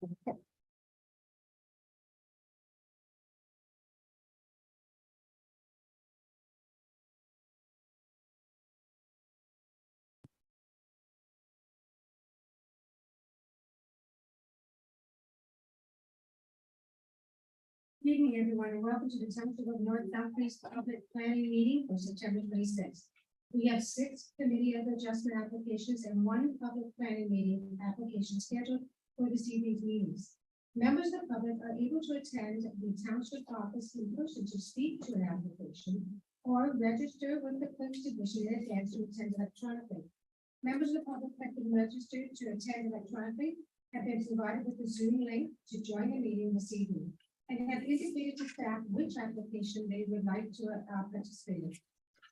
Good evening, everyone, and welcome to the Township of North Southeast Public Planning Meeting for September 26th. We have 6 committee of adjustment applications and 1 public planning meeting application scheduled for this evening's meetings. Members of the public are able to attend the township office in person to speak to an application or register with the clerk's division in advance to attend electronically. Members of the public that can register to attend electronically have been provided with a Zoom link to join the meeting this evening and have indicated to staff which application they would like to participate in.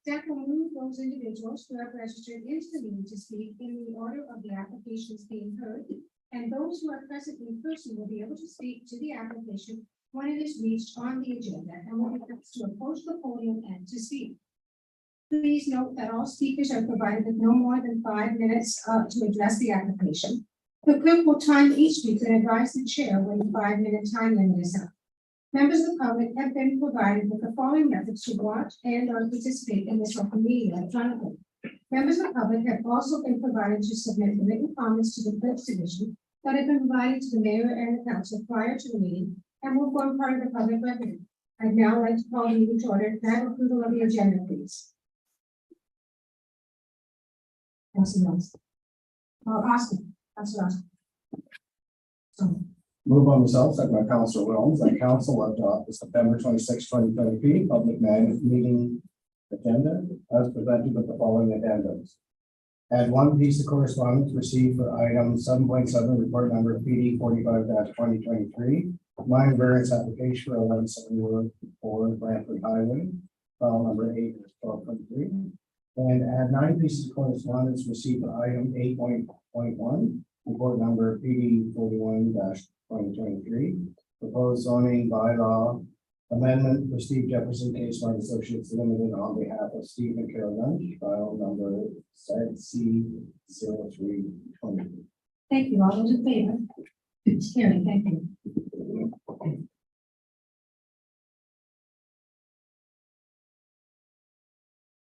Staff will move those individuals who have registered into the meeting to speak in the order of the applications being heard, and those who are present in person will be able to speak to the application when it is reached on the agenda and will be asked to approach the podium and to speak. Please note that all speakers are provided with no more than 5 minutes to address the application. The clerk will time each speaker and advise the chair when the 5-minute time limit is up. Members of the public have been provided with the following methods to watch and or participate in this open meeting electronically. Members of the public have also been provided to submit written comments to the clerk's division that have been provided to the mayor and the council prior to the meeting and will form part of the public record. I'd now like to call the meeting to order. Can I have approval of the agenda, please? Councilor Austin. Councilor Austin. So. Move on myself, second by Councilor Williams, that council adopt the September 26, 2023 public meeting agenda as presented with the following addendums. Add 1 piece of correspondence received for item 7.7, report number PD 45-2023, minor variance application for 1174 Brantford Highway, file number 8/12/23, and add 9 pieces of correspondence received for item 8.1, report number PD 41-2023, proposed zoning bylaw amendment for Steve Jefferson Case Smart Associates Limited on behalf of Steve and Carol Lynch, file number C0320. Thank you. All those in favor? It's carried. Thank you.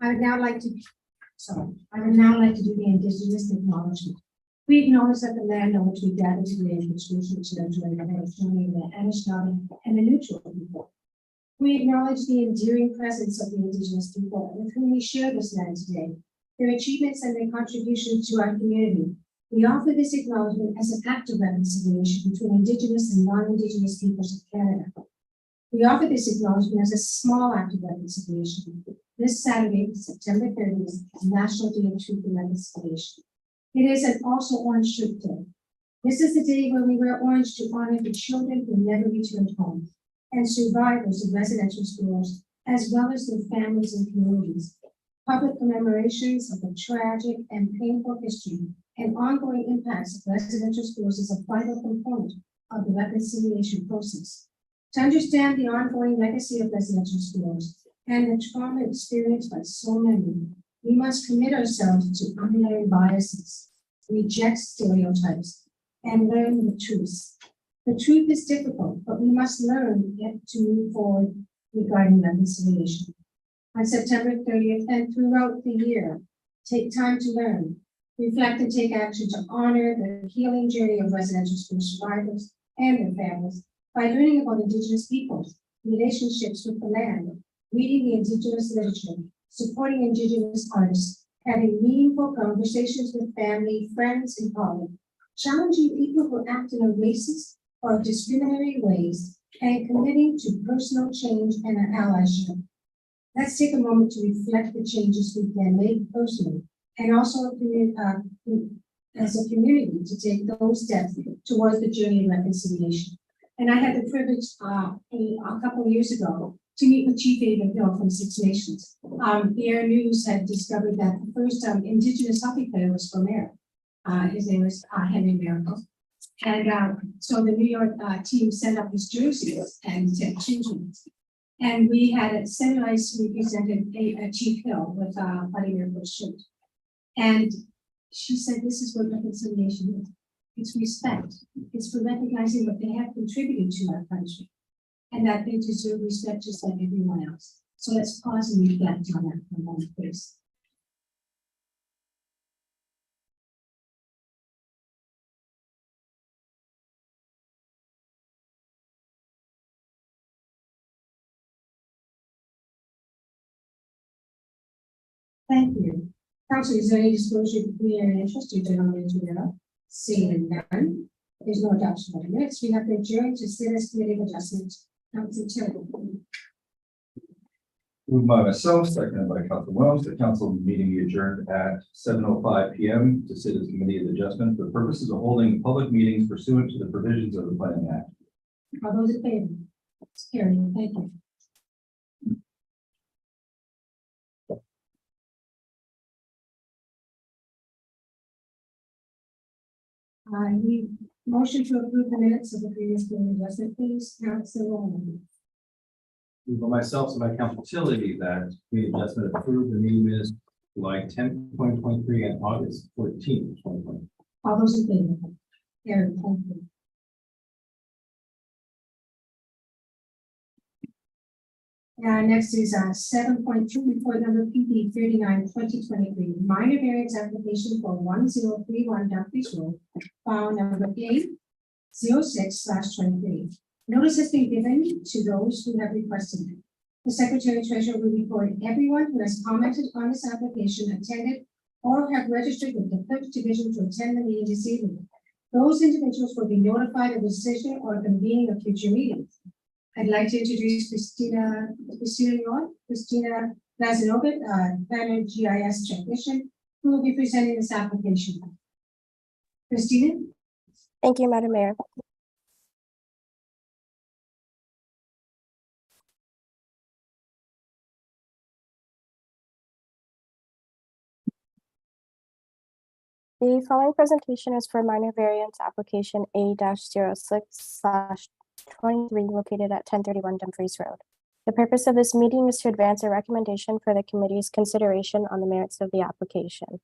I would now like to do the indigenous acknowledgement. We acknowledge that the land on which we gather today is the traditional territory of the Haudenosaunee, the Anishinaabe, and the Neutral people. We acknowledge the enduring presence of the indigenous people with whom we share this land today, their achievements and their contributions to our community. We offer this acknowledgement as an act of reconciliation between indigenous and non-indigenous peoples of Canada. We offer this acknowledgement as a small act of reconciliation. This Saturday, September 30th, is National Day of Truth and Reconciliation. It is also Orange Shirt Day. This is the day when we wear orange to honor the children who never returned home and survivors of residential schools, as well as their families and communities. Public commemorations of the tragic and painful history and ongoing impacts of residential schools is a vital component of the reconciliation process. To understand the ongoing legacy of residential schools and the trauma experienced by so many, we must commit ourselves to unlearn biases, reject stereotypes, and learn the truth. The truth is difficult, but we must learn yet to move forward regarding reconciliation. On September 30th and throughout the year, take time to learn, reflect, and take action to honor the healing journey of residential school survivors and their families by learning about Indigenous peoples, relationships with the land, reading the Indigenous literature, supporting Indigenous artists, having meaningful conversations with family, friends, and colleagues, challenging people who act in a racist or discriminatory ways, and committing to personal change and allyship. Let's take a moment to reflect the changes we can make personally, and also as a community to take those steps towards the journey of reconciliation. And I had the privilege a couple of years ago to meet with Chief Ava Hill from Six Nations. Air News had discovered that the first Indigenous hockey player was from Air. His name was Henry Miracle. And so the New York team sent up his jerseys and said children. And we had a centralized represented Chief Hill with Buddy Miracle's shirt. And she said, this is what reconciliation is. It's respect. It's for recognizing what they have contributed to our country. And that they deserve respect just like everyone else. So let's pause and reflect on that for a moment, please. Thank you. Council, is there any disclosure of pecuniary interest you don't want to know? Seeing none, there's no adoption of the minutes. We have adjourned to Citizens Committee of Adjustments. Council Chair. Moved by myself, seconded by Council Williams, the council meeting be adjourned at 7:05 p.m. to sit as Committee of Adjustment for the purposes of holding public meetings pursuant to the provisions of the Planning Act. All those in favor? It's carried. Thank you. I need motion to approve the minutes of the previous meeting adjustment, please. Council Williams. Moved by myself and by Council Tilly that Committee of Adjustment approved the meeting minutes July 10th, 2023 and August 14th, 2020. All those in favor? Carried. Thank you. Next is 7.2 report number PD 39/2023 minor variance application for 1031 Dumfries Road, file number A06/23. Notice has been given to those who have requested it. The Secretary Treasurer will report everyone who has commented on this application, attended, or have registered with the Clerk's Division to attend the meeting this evening. Those individuals will be notified of the decision or convening of future meetings. I'd like to introduce Christina Lazanovic, Planner GIS Technician, who will be presenting this application. Christina? Thank you, Madam Mayor. The following presentation is for minor variance application A-06/23 located at 1031 Dumfries Road. The purpose of this meeting is to advance a recommendation for the committee's consideration on the merits of the application.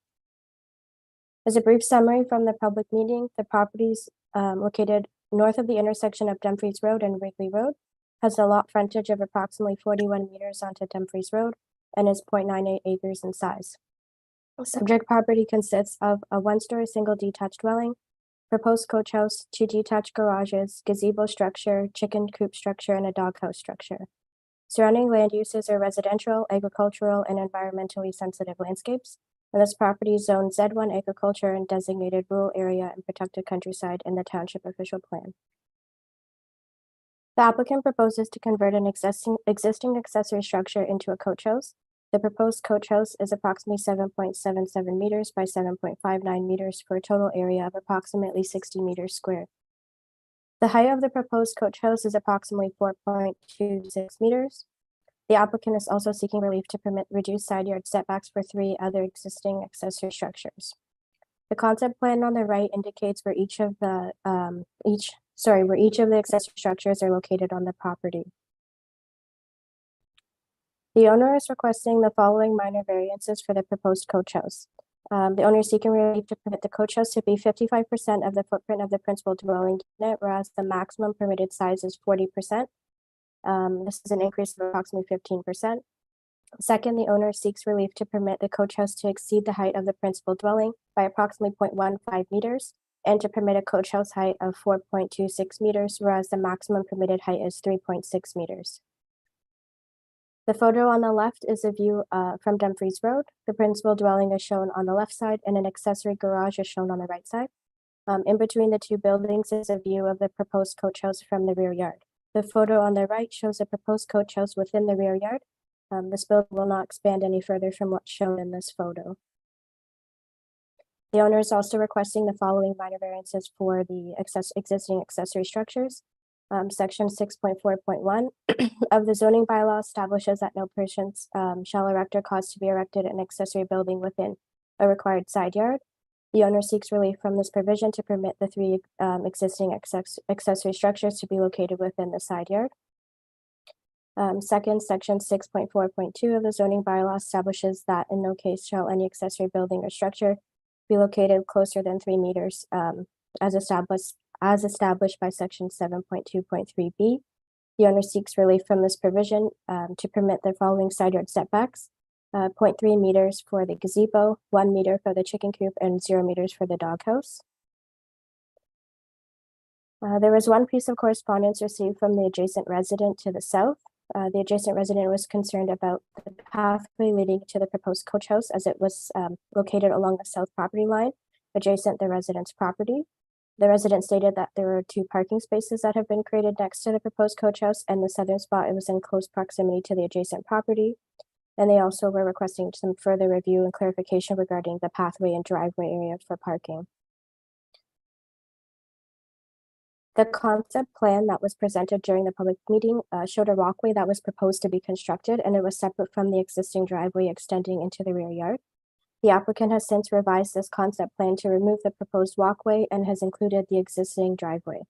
As a brief summary from the public meeting, the properties located north of the intersection of Dumfries Road and Wrigley Road has a lot frontage of approximately 41 meters onto Dumfries Road and is 0.98 acres in size. The subject property consists of a one-story single detached dwelling, proposed coach house, 2 detached garages, gazebo structure, chicken coop structure, and a doghouse structure. Surrounding land uses are residential, agricultural, and environmentally sensitive landscapes, and this property is zoned Z1 agriculture and designated rural area and protected countryside in the township official plan. The applicant proposes to convert an existing accessory structure into a coach house. The proposed coach house is approximately 7.77 meters by 7.59 meters for a total area of approximately 60 meters squared. The height of the proposed coach house is approximately 4.26 meters. The applicant is also seeking relief to permit reduced side yard setbacks for 3 other existing accessory structures. The concept plan on the right indicates where each of the accessory structures are located on the property. The owner is requesting the following minor variances for the proposed coach house. The owner is seeking relief to permit the coach house to be 55% of the footprint of the principal dwelling unit, whereas the maximum permitted size is 40%. This is an increase of approximately 15%. Second, the owner seeks relief to permit the coach house to exceed the height of the principal dwelling by approximately 0.15 meters and to permit a coach house height of 4.26 meters, whereas the maximum permitted height is 3.6 meters. The photo on the left is a view from Dumfries Road. The principal dwelling is shown on the left side and an accessory garage is shown on the right side. In between the 2 buildings is a view of the proposed coach house from the rear yard. The photo on the right shows a proposed coach house within the rear yard. This building will not expand any further from what's shown in this photo. The owner is also requesting the following minor variances for the existing accessory structures. Section 6.4.1 of the zoning bylaw establishes that no persons shall erect or cause to be erected an accessory building within a required side yard. The owner seeks relief from this provision to permit the 3 existing accessory structures to be located within the side yard. Second, section 6.4.2 of the zoning bylaw establishes that in no case shall any accessory building or structure be located closer than 3 meters as established by section 7.2.3b. The owner seeks relief from this provision to permit the following side yard setbacks: 0.3 meters for the gazebo, 1 meter for the chicken coop, and 0 meters for the doghouse. There was one piece of correspondence received from the adjacent resident to the south. The adjacent resident was concerned about the pathway leading to the proposed coach house, as it was located along the south property line adjacent the resident's property. The resident stated that there were 2 parking spaces that have been created next to the proposed coach house, and the southern spot, it was in close proximity to the adjacent property. And they also were requesting some further review and clarification regarding the pathway and driveway area for parking. The concept plan that was presented during the public meeting showed a walkway that was proposed to be constructed, and it was separate from the existing driveway extending into the rear yard. The applicant has since revised this concept plan to remove the proposed walkway and has included the existing driveway.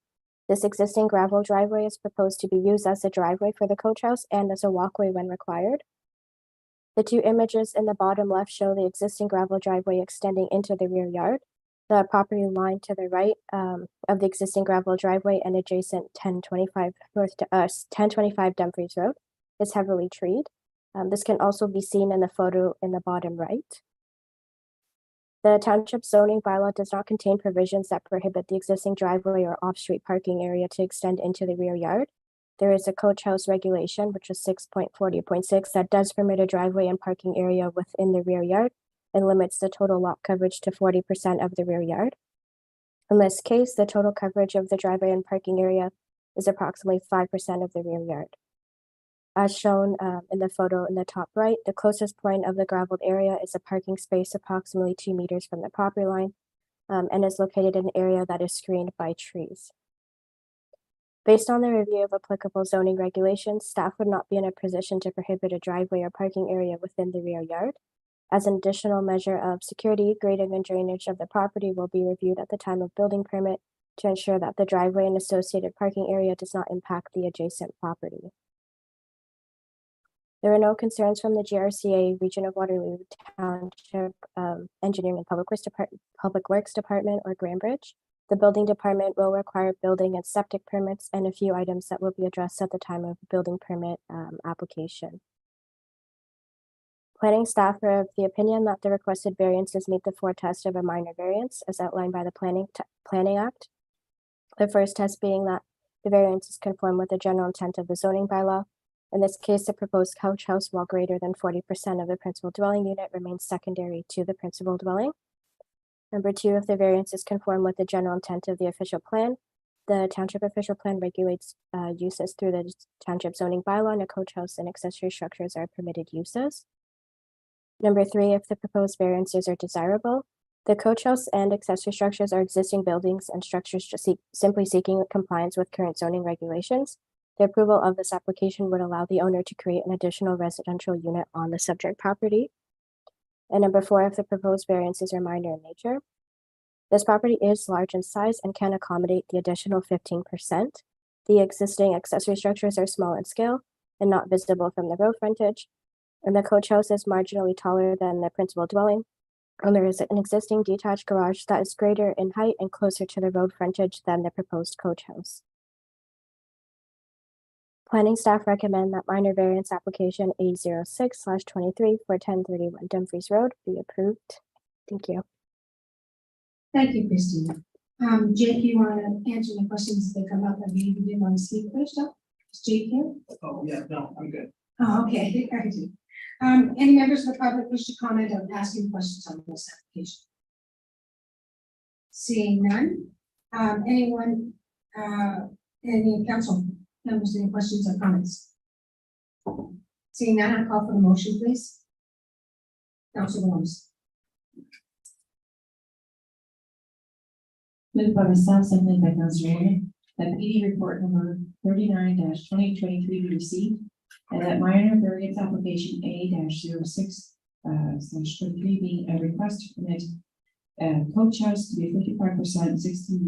This existing gravel driveway is proposed to be used as a driveway for the coach house and as a walkway when required. The 2 images in the bottom left show the existing gravel driveway extending into the rear yard. The property line to the right of the existing gravel driveway and adjacent 1025 Dumfries Road is heavily treed. This can also be seen in the photo in the bottom right. The township zoning bylaw does not contain provisions that prohibit the existing driveway or off-street parking area to extend into the rear yard. There is a coach house regulation, which is 6.40.6, that does permit a driveway and parking area within the rear yard and limits the total lot coverage to 40% of the rear yard. In this case, the total coverage of the driveway and parking area is approximately 5% of the rear yard. As shown in the photo in the top right, the closest point of the gravelled area is a parking space approximately 2 meters from the property line and is located in an area that is screened by trees. Based on the review of applicable zoning regulations, staff would not be in a position to prohibit a driveway or parking area within the rear yard. As an additional measure of security, grading and drainage of the property will be reviewed at the time of building permit to ensure that the driveway and associated parking area does not impact the adjacent property. There are no concerns from the GRCA, Region of Waterloo, Township Engineering and Public Works Department, or Grandbridge. The building department will require building and septic permits and a few items that will be addressed at the time of building permit application. Planning staff are of the opinion that the requested variances meet the 4 tests of a minor variance as outlined by the Planning Act. The first test being that the variances conform with the general intent of the zoning bylaw. In this case, the proposed coach house, while greater than 40% of the principal dwelling unit, remains secondary to the principal dwelling. Number 2, if the variances conform with the general intent of the official plan, the township official plan regulates uses through the township zoning bylaw, and a coach house and accessory structures are permitted uses. Number 3, if the proposed variances are desirable, the coach house and accessory structures are existing buildings and structures just simply seeking compliance with current zoning regulations. The approval of this application would allow the owner to create an additional residential unit on the subject property. And number 4, if the proposed variances are minor in nature, this property is large in size and can accommodate the additional 15%. The existing accessory structures are small in scale and not visible from the road frontage. And the coach house is marginally taller than the principal dwelling. And there is an existing detached garage that is greater in height and closer to the road frontage than the proposed coach house. Planning staff recommend that minor variance application A06/23 for 1031 Dumfries Road be approved. Thank you. Thank you, Christina. Jake, you want to answer the questions that come up that maybe you didn't want to speak first up? Is Jake here? Oh, yeah, no, I'm good. Oh, okay. Any members of the public wish to comment or asking questions on this application? Seeing none. Anyone, any council members, any questions or comments? Seeing none, I'll call for the motion, please. Council Williams. Moved by myself, seconded by Councilor Warren, that PD report number 39-2023 be received, and that minor variance application A-06/23 being a request to permit coach house to be 55% 60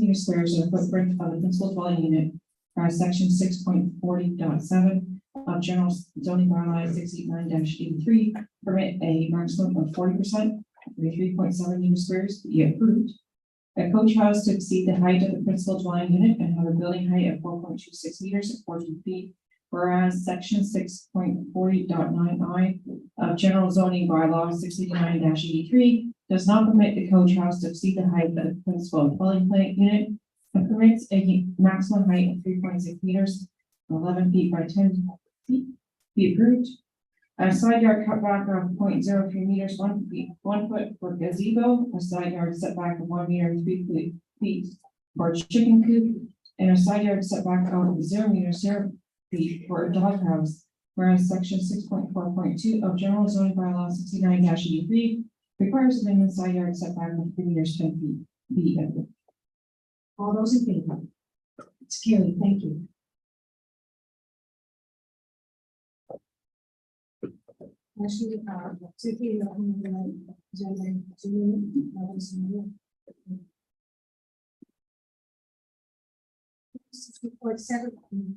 meter squares of the footprint of the principal dwelling unit, section 6.40.7 of general zoning bylaw 689-83, permit a maximum of 40%, 33.7 meter squares be approved. A coach house to exceed the height of the principal dwelling unit and have a building height of 4.26 meters at 14 feet. Whereas section 6.40.9 of general zoning bylaw 689-83 does not permit the coach house to exceed the height of the principal dwelling unit and permits a maximum height of 3.6 meters, 11 feet by 10 feet. Be approved. A side yard cutback of 0.03 meters, 1 foot for gazebo, a side yard setback of 1 meter, 3 feet for chicken coop, and a side yard setback of 0 meters, 0 feet for a doghouse. Whereas section 6.4.2 of general zoning bylaw 69-83 requires a minimum side yard setback of 3 meters, 10 feet. Be approved. All those in favor? It's carried, thank you. Actually, Cynthia, report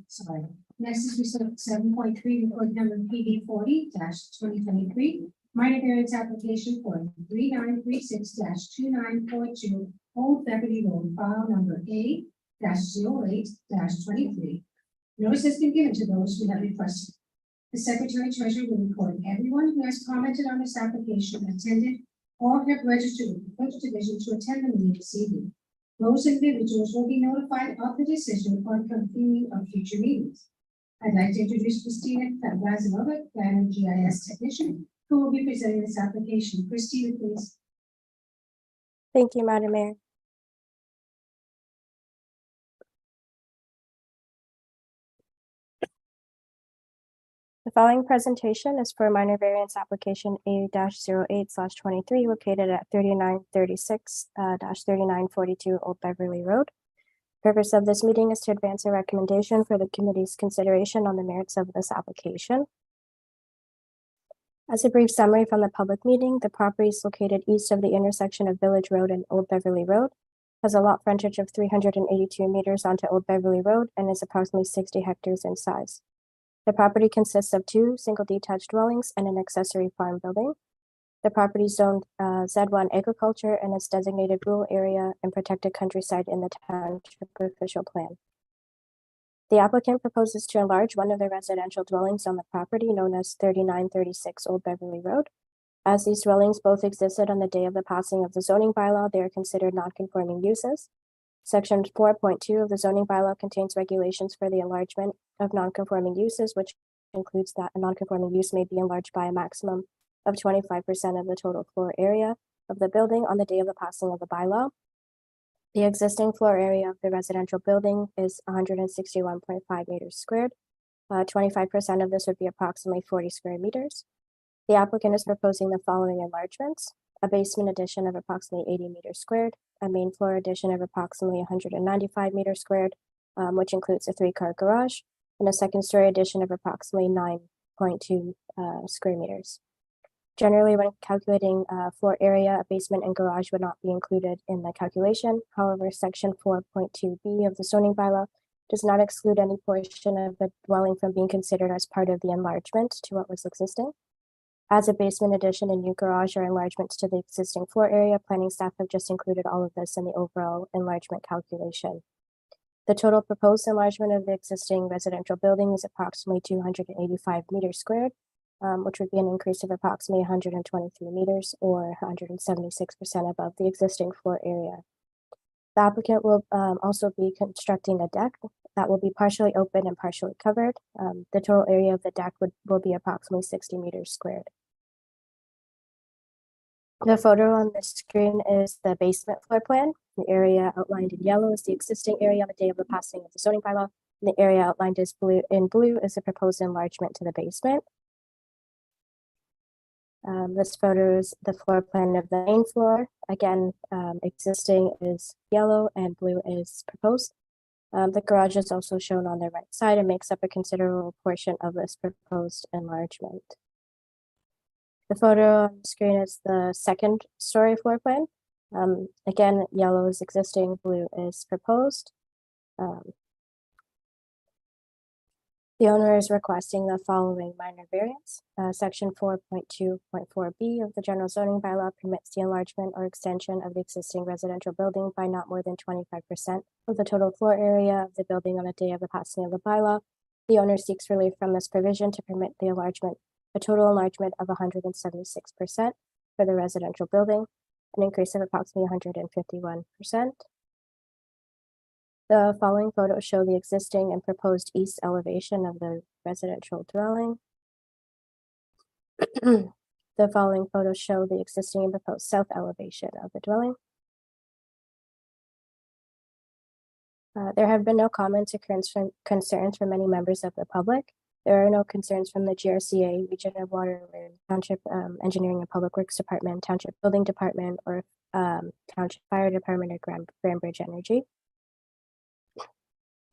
sorry. Next is report 7.3, report number PD 40-2023. Minor variance application for 3936-2942 Old Beverly Road, file number A-08-23. Notice has been given to those who have requested. The Secretary Treasurer will report everyone who has commented on this application, attended, or have registered with the Clerk's Division to attend the meeting this evening. Those individuals will be notified of the decision or convening of future meetings. I'd like to introduce Christina Razanova, Planning GIS Technician, who will be presenting this application. Christina, please. Thank you, Madam Mayor. The following presentation is for minor variance application A-08/23 located at 3936-3942 Old Beverly Road. Purpose of this meeting is to advance a recommendation for the committee's consideration on the merits of this application. As a brief summary from the public meeting, the property is located east of the intersection of Village Road and Old Beverly Road, has a lot frontage of 382 meters onto Old Beverly Road, and is approximately 60 hectares in size. The property consists of 2 single detached dwellings and an accessory farm building. The property is zoned Z1 agriculture and is designated rural area and protected countryside in the township official plan. The applicant proposes to enlarge one of the residential dwellings on the property known as 3936 Old Beverly Road. As these dwellings both existed on the day of the passing of the zoning bylaw, they are considered non-conforming uses. Section 4.2 of the zoning bylaw contains regulations for the enlargement of non-conforming uses, which includes that a non-conforming use may be enlarged by a maximum of 25% of the total floor area of the building on the day of the passing of the bylaw. The existing floor area of the residential building is 161.5 meters squared. 25% of this would be approximately 40 square meters. The applicant is proposing the following enlargements: a basement addition of approximately 80 meters squared, a main floor addition of approximately 195 meters squared, which includes a 3-car garage, and a second-story addition of approximately 9.2 square meters. Generally, when calculating floor area, a basement and garage would not be included in the calculation. However, section 4.2b of the zoning bylaw does not exclude any portion of the dwelling from being considered as part of the enlargement to what was existing. As a basement addition and new garage or enlargements to the existing floor area, planning staff have just included all of this in the overall enlargement calculation. The total proposed enlargement of the existing residential building is approximately 285 meters squared, which would be an increase of approximately 123 meters or 176% above the existing floor area. The applicant will also be constructing a deck that will be partially open and partially covered. The total area of the deck will be approximately 60 meters squared. The photo on the screen is the basement floor plan. The area outlined in yellow is the existing area on the day of the passing of the zoning bylaw. And the area outlined in blue is the proposed enlargement to the basement. This photo is the floor plan of the main floor. Again, existing is yellow and blue is proposed. The garage is also shown on the right side and makes up a considerable portion of this proposed enlargement. The photo on the screen is the second story floor plan. Again, yellow is existing, blue is proposed. The owner is requesting the following minor variance. Section 4.2.4B of the general zoning bylaw permits the enlargement or extension of the existing residential building by not more than 25% of the total floor area of the building on the day of the passing of the bylaw. The owner seeks relief from this provision to permit the total enlargement of 176% for the residential building, an increase of approximately 151%. The following photos show the existing and proposed east elevation of the residential dwelling. The following photos show the existing and proposed south elevation of the dwelling. There have been no comments or concerns from any members of the public. There are no concerns from the GRCA, Region of Waterloo, Township Engineering and Public Works Department, Township Building Department, or Township Fire Department, or Grand Bridge Energy.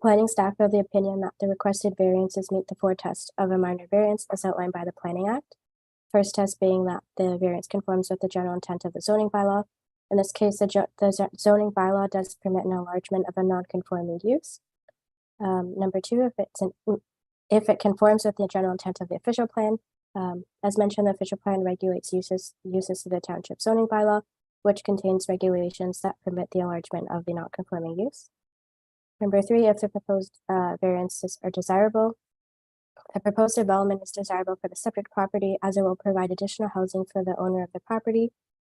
Planning staff are of the opinion that the requested variances meet the four tests of a minor variance as outlined by the Planning Act. First test being that the variance conforms with the general intent of the zoning bylaw. In this case, the zoning bylaw does permit an enlargement of a non-conforming use. Number two, if it conforms with the general intent of the official plan. As mentioned, the official plan regulates uses of the township zoning bylaw, which contains regulations that permit the enlargement of the non-conforming use. Number three, if the proposed variances are desirable, the proposed development is desirable for the subject property as it will provide additional housing for the owner of the property.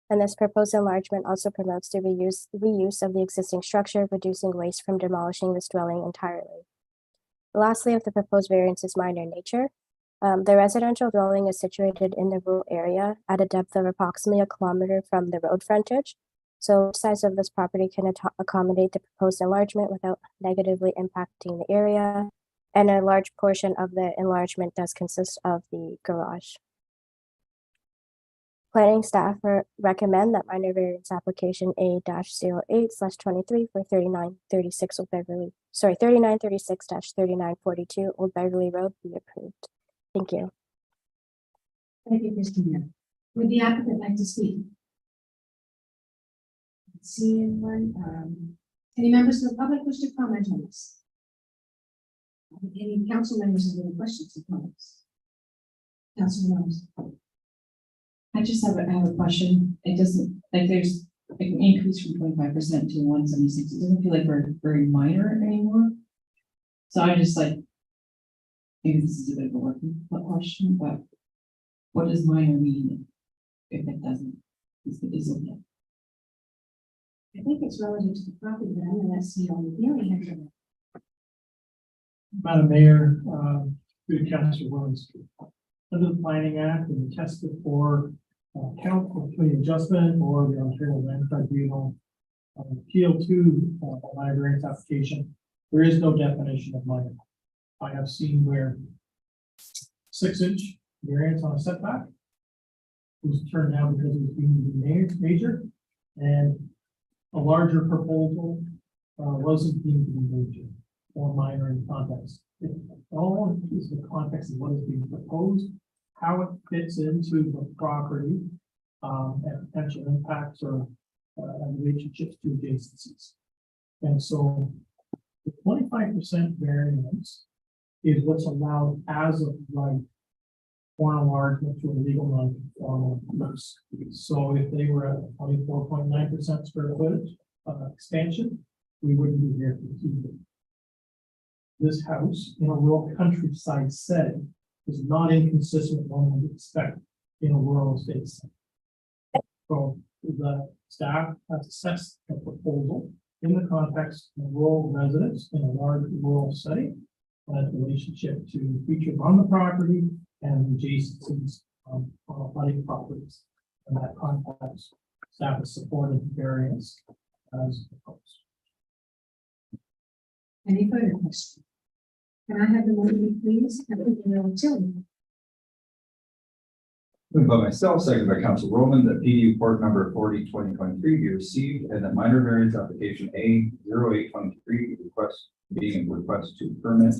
And this proposed enlargement also promotes the reuse of the existing structure, reducing waste from demolishing this dwelling entirely. Lastly, if the proposed variance is minor in nature, the residential dwelling is situated in the rural area at a depth of approximately 1 kilometer from the road frontage. So the size of this property can accommodate the proposed enlargement without negatively impacting the area. And a large portion of the enlargement does consist of the garage. Planning staff recommend that minor variance application A-08/23 for 3936-3942 Old Beverly Road be approved. Thank you. Thank you, Christina. Would the applicant like to speak? See anyone? Any members of the public wish to comment on this? Any council members have any questions or comments? Councilor Rose. I just have a question. It doesn't, like, there's like an increase from 25% to 176. It doesn't feel like we're very minor anymore. So I just like, maybe this is a bit of a working question, but what does minor mean if it doesn't? Is it? I think it's relative to the property, but I'm gonna let see on the only head of it. Madam Mayor, through Councilor Williams. Under the Planning Act and the test for council between adjustment or the Ontario Land Tribunal appeal to a minor variance application, there is no definition of minor. I have seen where 6-inch variance on a setback was turned down because it was deemed to be major, and a larger proposal wasn't deemed to be major or minor in context. It all is the context of what is being proposed, how it fits into the property, and potential impacts or relationships to adjacencies. And so the 25% variance is what's allowed as of right for an enlargement to a legal non-conforming use. So if they were at 24.9% square footage expansion, we wouldn't be here to keep it. This house in a rural countryside setting is not inconsistent with what one would expect in a rural estate setting. So the staff has assessed the proposal in the context of rural residents in a large rural setting, and relationship to features on the property and adjacencies on abutting properties. In that context, staff has supported the variance as proposed. Any further questions? Can I have the motion, please? Moved by myself, seconded by Council Roman, that PD report number 40/2023 be received and that minor variance application A-0823 request to permit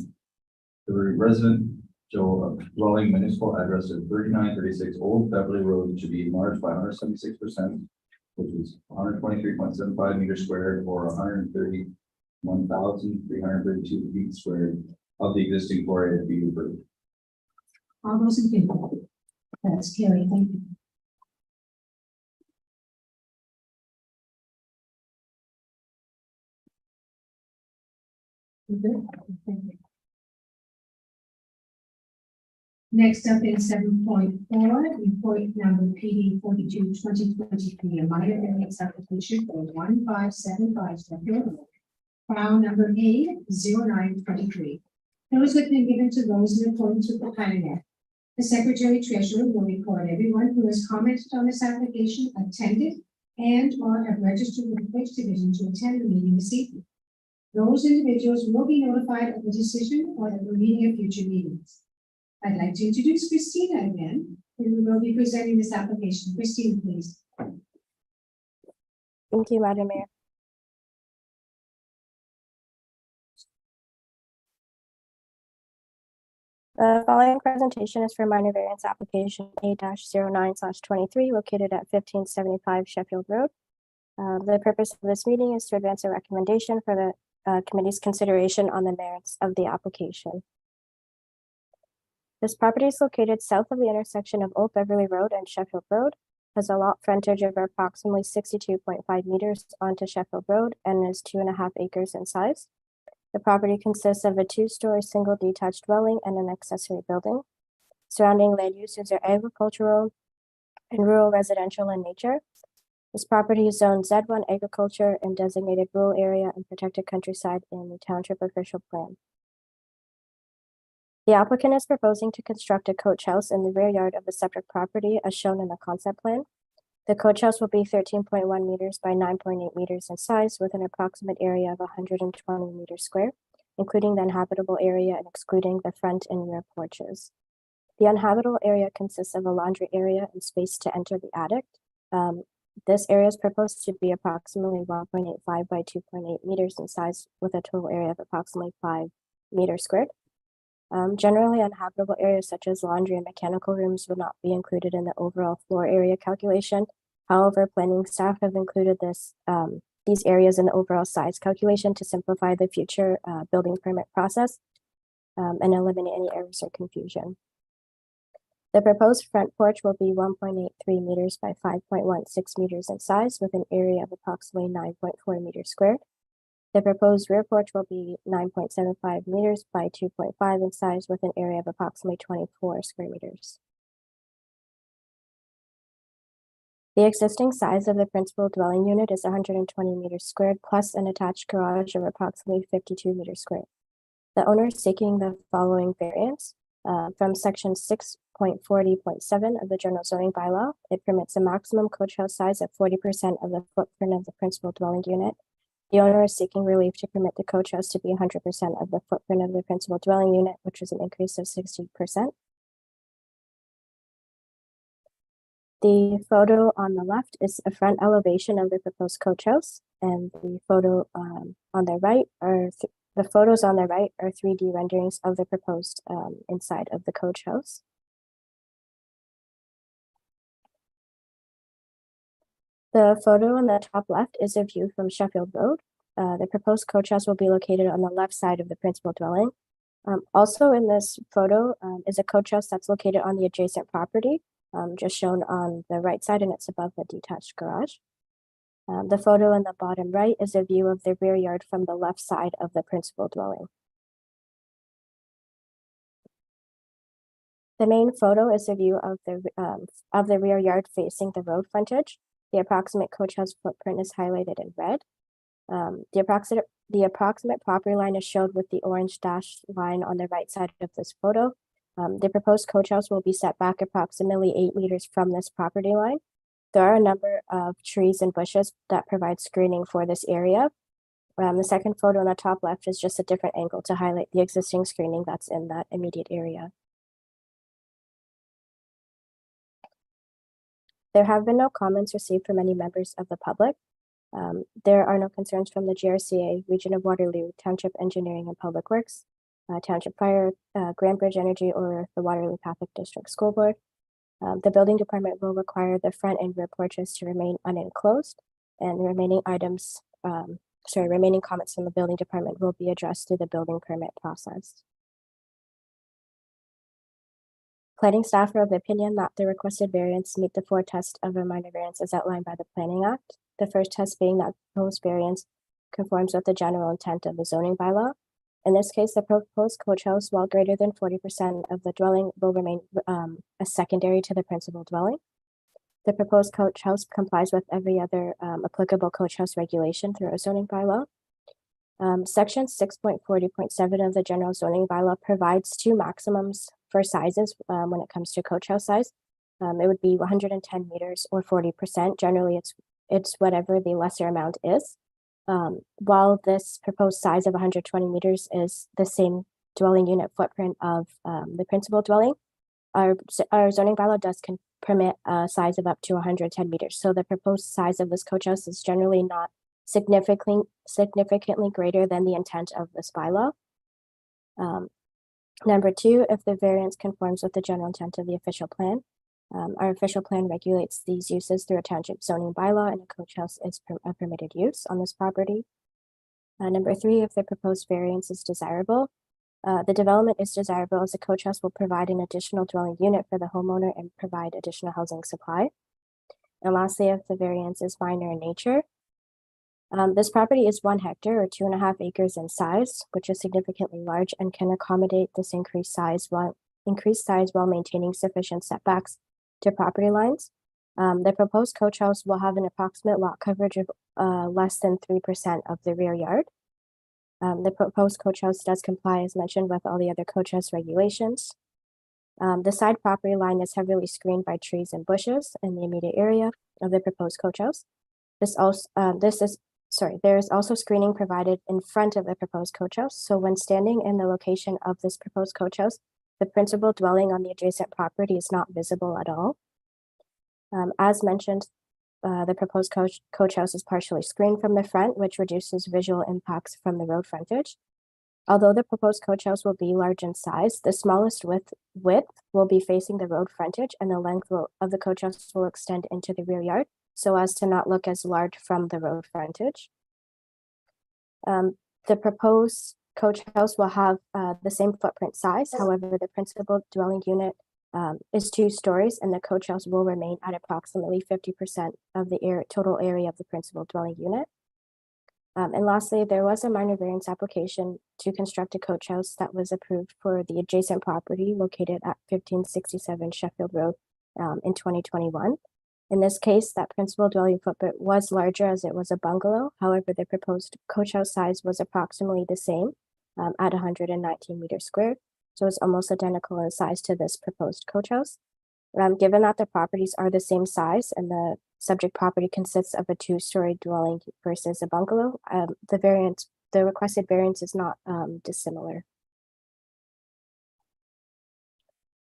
the residential dwelling municipal address of 3936 Old Beverly Road to be enlarged by 176%, which is 123.75 meters squared or 131,332 feet squared of the existing floor area be approved. All those in favor? That's carried, thank you. Good. Thank you. Next up is 7.4, report number PD 42/2023, a minor variance application for 1575 Sheffield Road. File number A0923. Notice has been given to those in accordance with the planning act. The secretary treasurer will record everyone who has commented on this application, attended, and or have registered with the Bridge Division to attend the meeting this evening. Those individuals will be notified of the decision or the convening of future meetings. I'd like to introduce Christina again, who will be presenting this application. Christina, please. Thank you, Madam Mayor. The following presentation is for minor variance application A-09/23 located at 1575 Sheffield Road. The purpose of this meeting is to advance a recommendation for the committee's consideration on the merits of the application. This property is located south of the intersection of Old Beverly Road and Sheffield Road, has a lot frontage of approximately 62.5 meters onto Sheffield Road, and is 2.5 acres in size. The property consists of a 2-story single detached dwelling and an accessory building. Surrounding land uses are agricultural and rural residential in nature. This property is zoned Z1 agriculture and designated rural area and protected countryside in the township official plan. The applicant is proposing to construct a coach house in the rear yard of the separate property as shown in the concept plan. The coach house will be 13.1 meters by 9.8 meters in size with an approximate area of 120 meters square, including the inhabitable area and excluding the front and rear porches. The uninhabitable area consists of a laundry area and space to enter the attic. This area is proposed to be approximately 1.85 by 2.8 meters in size with a total area of approximately 5 meters squared. Generally, uninhabitable areas such as laundry and mechanical rooms would not be included in the overall floor area calculation. However, planning staff have included these areas in the overall size calculation to simplify the future building permit process and eliminate any errors or confusion. The proposed front porch will be 1.83 meters by 5.16 meters in size with an area of approximately 9.4 meters squared. The proposed rear porch will be 9.75 meters by 2.5 in size with an area of approximately 24 square meters. The existing size of the principal dwelling unit is 120 meters squared plus an attached garage of approximately 52 meters squared. The owner is seeking the following variance from section 6.40.7 of the general zoning bylaw. It permits a maximum coach house size of 40% of the footprint of the principal dwelling unit. The owner is seeking relief to permit the coach house to be 100% of the footprint of the principal dwelling unit, which is an increase of 60%. The photo on the left is a front elevation of the proposed coach house, and the photo on the right are the photos on the right are 3D renderings of the proposed inside of the coach house. The photo on the top left is a view from Sheffield Road. The proposed coach house will be located on the left side of the principal dwelling. Also in this photo is a coach house that's located on the adjacent property, just shown on the right side, and it's above the detached garage. The photo in the bottom right is a view of the rear yard from the left side of the principal dwelling. The main photo is a view of the rear yard facing the road frontage. The approximate coach house footprint is highlighted in red. The approximate property line is shown with the orange dashed line on the right side of this photo. The proposed coach house will be set back approximately 8 meters from this property line. There are a number of trees and bushes that provide screening for this area. The second photo on the top left is just a different angle to highlight the existing screening that's in that immediate area. There have been no comments received from any members of the public. There are no concerns from the GRCA, Region of Waterloo, Township Engineering and Public Works, Township Fire, Grand Bridge Energy, or the Waterloo Catholic District School Board. The building department will require the front and rear porches to remain unenclosed, and the remaining remaining comments from the building department will be addressed through the building permit process. Planning staff are of the opinion that the requested variance meet the four tests of a minor variance as outlined by the Planning Act. The first test being that proposed variance conforms with the general intent of the zoning bylaw. In this case, the proposed coach house, while greater than 40% of the dwelling, will remain a secondary to the principal dwelling. The proposed coach house complies with every other applicable coach house regulation through a zoning bylaw. Section 6.40.7 of the general zoning bylaw provides two maximums for sizes when it comes to coach house size. It would be 110 meters or 40%. Generally, it's whatever the lesser amount is. While this proposed size of 120 meters is the same dwelling unit footprint of the principal dwelling, our zoning bylaw does permit a size of up to 110 meters. So the proposed size of this coach house is generally not significantly greater than the intent of this bylaw. Number two, if the variance conforms with the general intent of the official plan. Our official plan regulates these uses through a township zoning bylaw, and a coach house is a permitted use on this property. Number three, if the proposed variance is desirable. The development is desirable as the coach house will provide an additional dwelling unit for the homeowner and provide additional housing supply. And lastly, if the variance is minor in nature. This property is 1 hectare or 2.5 acres in size, which is significantly large and can accommodate this increased size while maintaining sufficient setbacks to property lines. The proposed coach house will have an approximate lot coverage of less than 3% of the rear yard. The proposed coach house does comply, as mentioned, with all the other coach house regulations. The side property line is heavily screened by trees and bushes in the immediate area of the proposed coach house. There is also screening provided in front of the proposed coach house. So when standing in the location of this proposed coach house, the principal dwelling on the adjacent property is not visible at all. As mentioned, the proposed coach house is partially screened from the front, which reduces visual impacts from the road frontage. Although the proposed coach house will be large in size, the smallest width will be facing the road frontage, and the length of the coach house will extend into the rear yard so as to not look as large from the road frontage. The proposed coach house will have the same footprint size. However, the principal dwelling unit is 2 stories, and the coach house will remain at approximately 50% of the total area of the principal dwelling unit. And lastly, there was a minor variance application to construct a coach house that was approved for the adjacent property located at 1567 Sheffield Road in 2021. In this case, that principal dwelling footprint was larger as it was a bungalow. However, the proposed coach house size was approximately the same at 119 meters squared. So it's almost identical in size to this proposed coach house. Given that the properties are the same size and the subject property consists of a 2-story dwelling versus a bungalow, the requested variance is not dissimilar.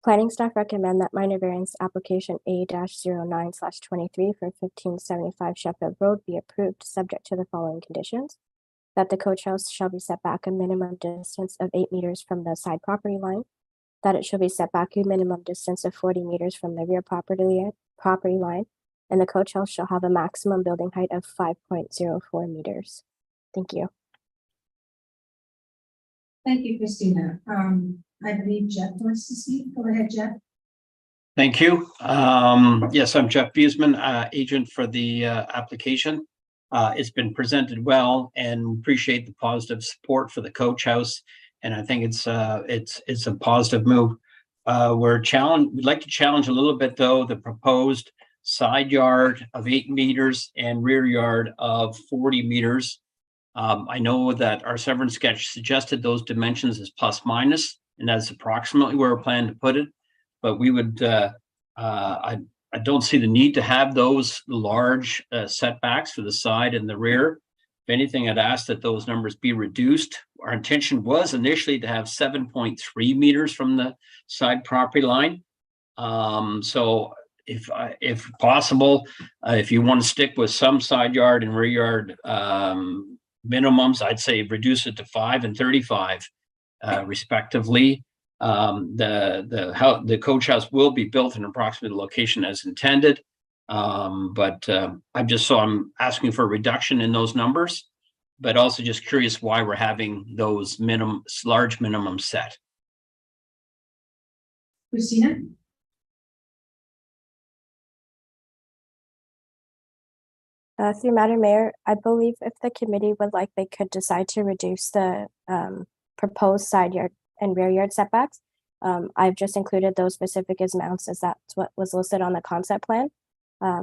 Planning staff recommend that minor variance application A-09/23 for 1575 Sheffield Road be approved, subject to the following conditions. That the coach house shall be set back a minimum distance of 8 meters from the side property line. That it shall be set back a minimum distance of 40 meters from the rear property line. And the coach house shall have a maximum building height of 5.04 meters. Thank you. Thank you, Christina. I believe Jeff wants to speak. Go ahead, Jeff. Thank you. Yes, I'm Jeff Buseman, agent for the application. It's been presented well, and appreciate the positive support for the coach house. And I think it's a positive move. We'd like to challenge a little bit though the proposed side yard of 8 meters and rear yard of 40 meters. I know that our severance sketch suggested those dimensions as plus minus, and that's approximately where we plan to put it. But we would, I don't see the need to have those large setbacks for the side and the rear. If anything, I'd ask that those numbers be reduced. Our intention was initially to have 7.3 meters from the side property line. So if possible, if you want to stick with some side yard and rear yard minimums, I'd say reduce it to 5 and 35 respectively. The coach house will be built in approximately the location as intended. But I'm asking for a reduction in those numbers, but also just curious why we're having those large minimums set. Christina? Through Madam Mayor, I believe if the committee would like, they could decide to reduce the proposed side yard and rear yard setbacks. I've just included those specific amounts as that's what was listed on the concept plan.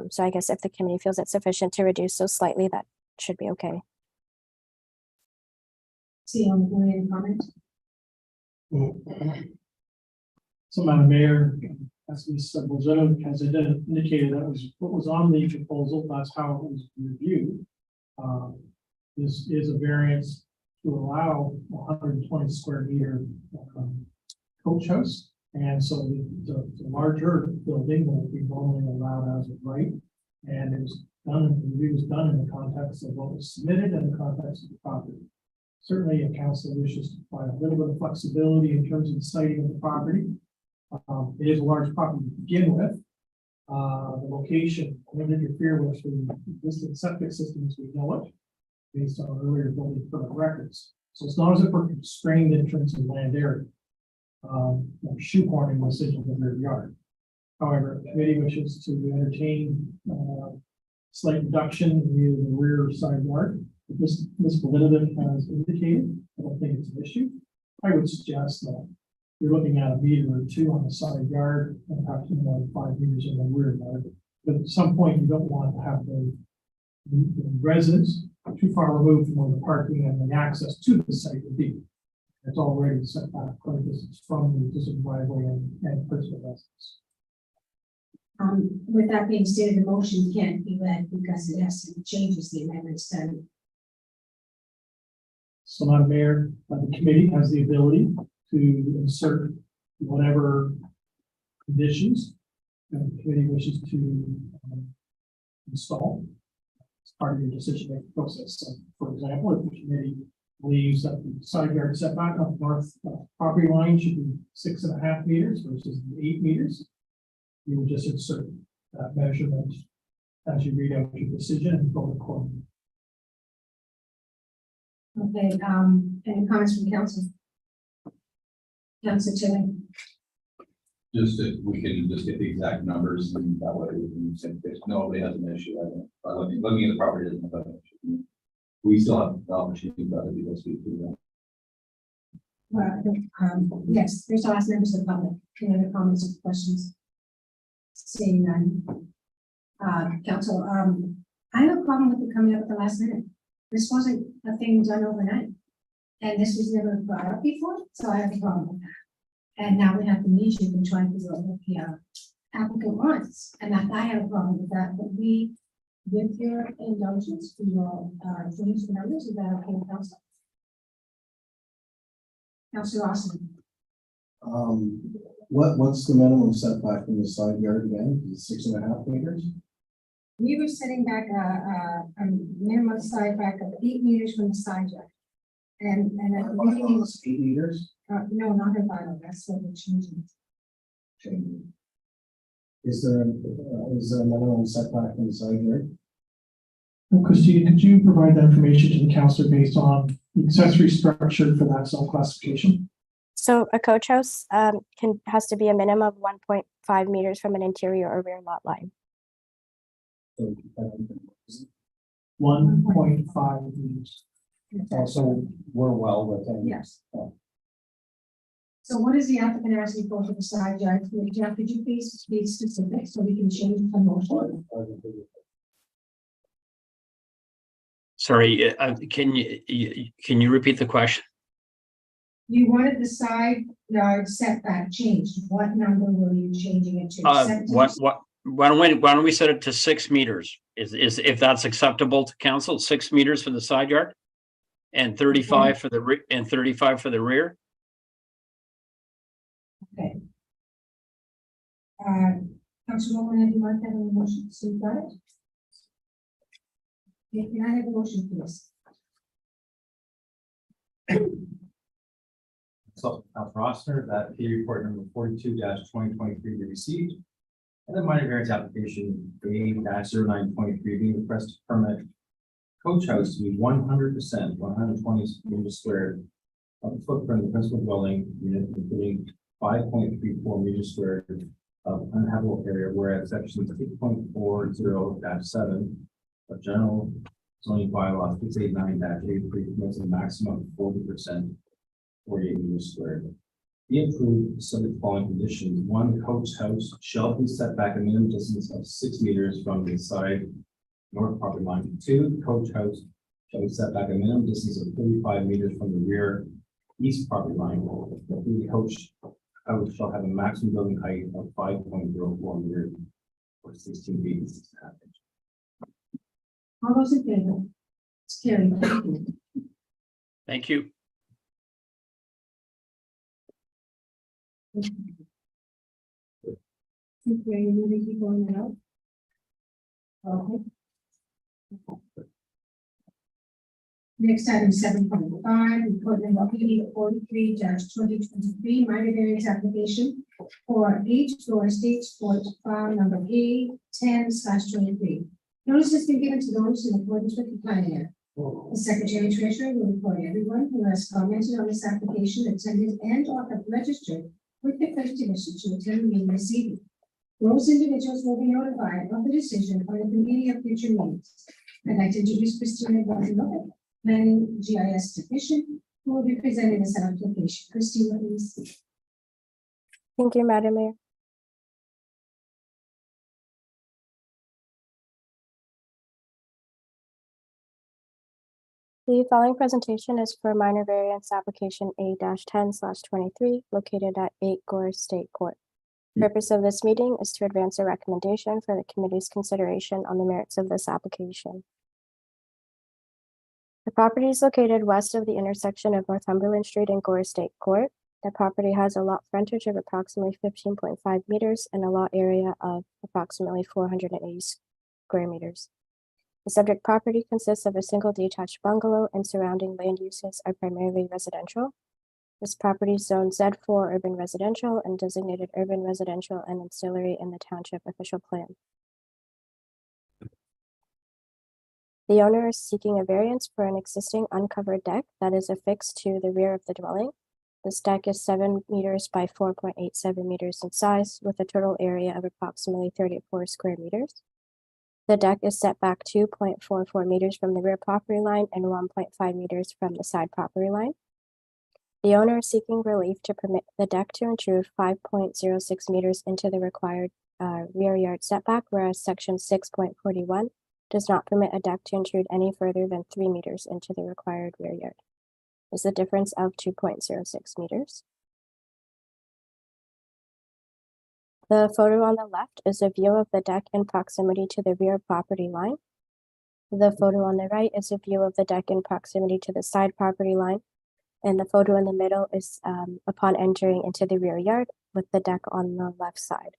So I guess if the committee feels it's sufficient to reduce those slightly, that should be okay. See on the board, any comment? So, Madam Mayor, as Ms. Bolzano has indicated, that was what was on the proposal, that's how it was reviewed. This is a variance to allow 120 square meter coach house. And so the larger building will be normally allowed as of right. And it was done, the review was done in the context of what was submitted and the context of the property. Certainly, a council wishes to provide a little bit of flexibility in terms of the siting of the property. It is a large property to begin with. The location won't interfere with the existing septic system as we know it, based on earlier building permit records. So it's not as if we're constrained in terms of land area. Shoehorning this into the rear yard. However, the committee wishes to entertain slight reduction via the rear side yard. If Ms. Validity has indicated, I don't think it's an issue. I would suggest that you're looking at a meter or two on the side yard and perhaps 5 meters in the rear yard. But at some point, you don't want to have the residents too far removed from where the parking and the access to the site would be. It's already set back quite a distance from the existing driveway and personal residence. With that being stated, the motion can't be read because it has to changes the amendments done. So, Madam Mayor, the committee has the ability to insert whatever conditions the committee wishes to install as part of your decision-making process. So, for example, if the committee believes that the side yard setback on the north property line should be 6.5 meters versus 8 meters, you would just insert that measurement as you read out your decision and vote accordingly. Okay, any comments from council? Council Chile? Just if we can just get the exact numbers and that way we can say if nobody has an issue. I think by looking at the property doesn't have an issue. We still have the opportunity to go speak to them. Yes, there's last members of the public. Any other comments or questions? Seeing none. Council, I have a problem with it coming up at the last minute. This wasn't a thing done overnight. And this was never brought up before, so I have a problem with that. And now we have to meet you and try to figure out what the applicant wants. And I have a problem with that, but we, with your indulgence, we will change the numbers. Is that okay, council? Councilor Austin. What's the minimum setback from the side yard again? Is it 6.5 meters? We were setting back a minimum side back of 8 meters from the side yard. And at the beginning, It's 8 meters? no, not in bylaw, that's what we're changing. Is there a minimum setback from the side yard? Well, Christine, could you provide that information to the councillor based on the accessory structure for that zone classification? So a coach house has to be a minimum of 1.5 meters from an interior or rear lot line. 1.5 meters. Also, we're well within. Yes. So what is the applicant asking for the side yard? Jeff, could you please be specific so we can change the motion? Sorry, can you repeat the question? You wanted the side yard setback changed. What number were you changing it to? Why don't we set it to 6 meters? Is if that's acceptable to council, 6 meters for the side yard? And 35 for the and 35 for the rear? Okay. Councilwoman, have you marked that in the motion? So you got it? Okay, can I have a motion, please? So, Councilor Rossner, that P report number 42-2023 be received. And the minor variance application A-0923 being requested to permit coach house to be 100%, 120 meters squared of the footprint of the principal dwelling unit, including 5.34 meters squared of uninhabitable area, whereas section 6.40-7 of general zoning bylaw 689-8 permits a maximum of 40%, 48 meters squared. Be approved subject to following conditions. One, coach house shall be set back a minimum distance of 6 meters from the side north property line. Two, coach house shall be set back a minimum distance of 35 meters from the rear east property line. The coach house shall have a maximum building height of 5.04 meters or 16 feet and 6.5 inches. All those in favor? It's carried. Thank you. Thank you. Okay, you ready to keep going now? Okay. Next item 7.5, report number PD 43-2023, minor variance application for H4 State Sports File number A10/23. Notice has been given to those in accordance with the planning act. The Secretary Treasurer will report everyone who has commented on this application, attended and or have registered with the First Division to attend the meeting this evening. Those individuals will be notified of the decision on the convening of future meetings. I'd like to introduce Christina Guadalupe, Planning GIS Division, who will be presenting this application. Christina, please. Thank you, Madam Mayor. The following presentation is for minor variance application A-10/23 located at 8 Gore State Court. The purpose of this meeting is to advance a recommendation for the committee's consideration on the merits of this application. The property is located west of the intersection of Northumberland Street and Gore State Court. The property has a lot frontage of approximately 15.5 meters and a lot area of approximately 480 square meters. The subject property consists of a single detached bungalow and surrounding land uses are primarily residential. This property is zoned Z4 urban residential and designated urban residential and ancillary in the township official plan. The owner is seeking a variance for an existing uncovered deck that is affixed to the rear of the dwelling. This deck is 7 meters by 4.87 meters in size with a total area of approximately 34 square meters. The deck is set back 2.44 meters from the rear property line and 1.5 meters from the side property line. The owner is seeking relief to permit the deck to intrude 5.06 meters into the required rear yard setback, whereas section 6.41 does not permit a deck to intrude any further than 3 meters into the required rear yard. This is a difference of 2.06 meters. The photo on the left is a view of the deck in proximity to the rear property line. The photo on the right is a view of the deck in proximity to the side property line. And the photo in the middle is upon entering into the rear yard with the deck on the left side.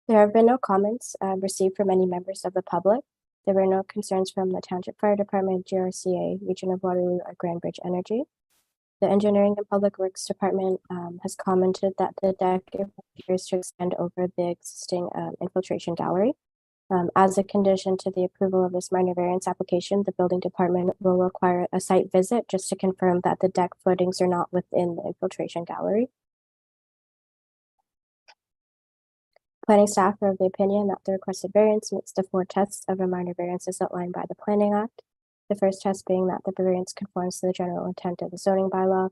There have been no comments received from any members of the public. There were no concerns from the Township Fire Department, GRCA, Region of Waterloo, or Grand Bridge Energy. The Engineering and Public Works Department has commented that the deck appears to extend over the existing infiltration gallery. As a condition to the approval of this minor variance application, the building department will require a site visit just to confirm that the deck footings are not within the infiltration gallery. Planning staff are of the opinion that the requested variance meets the 4 tests of a minor variance as outlined by the Planning Act. The first test being that the variance conforms to the general intent of the zoning bylaw.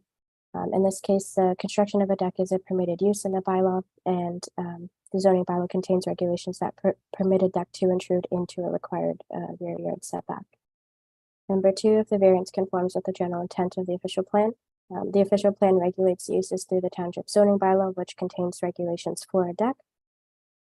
In this case, the construction of a deck is a permitted use in the bylaw, and the zoning bylaw contains regulations that permit a deck to intrude into a required rear yard setback. Number 2, if the variance conforms with the general intent of the official plan. The official plan regulates uses through the township zoning bylaw, which contains regulations for a deck.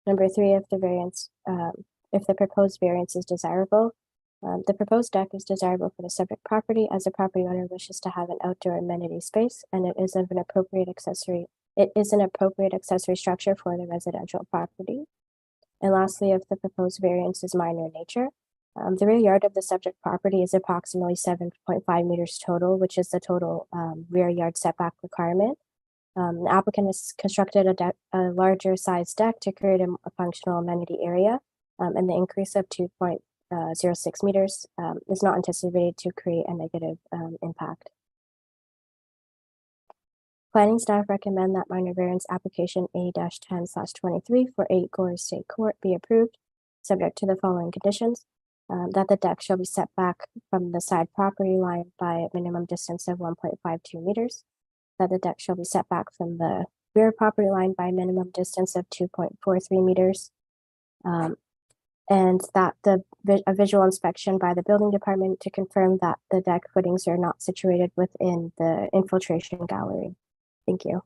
Number 3, if the proposed variance is desirable. The proposed deck is desirable for the subject property as the property owner wishes to have an outdoor amenity space, and it is an appropriate accessory structure for the residential property. And lastly, if the proposed variance is minor in nature, the rear yard of the subject property is approximately 7.5 meters total, which is the total rear yard setback requirement. The applicant has constructed a larger size deck to create a functional amenity area, and the increase of 2.06 meters is not anticipated to create a negative impact. Planning staff recommend that minor variance application A-10/23 for 8 Gore State Court be approved, subject to the following conditions. That the deck shall be set back from the side property line by a minimum distance of 1.52 meters. That the deck shall be set back from the rear property line by a minimum distance of 2.43 meters. And that a visual inspection by the building department to confirm that the deck footings are not situated within the infiltration gallery. Thank you.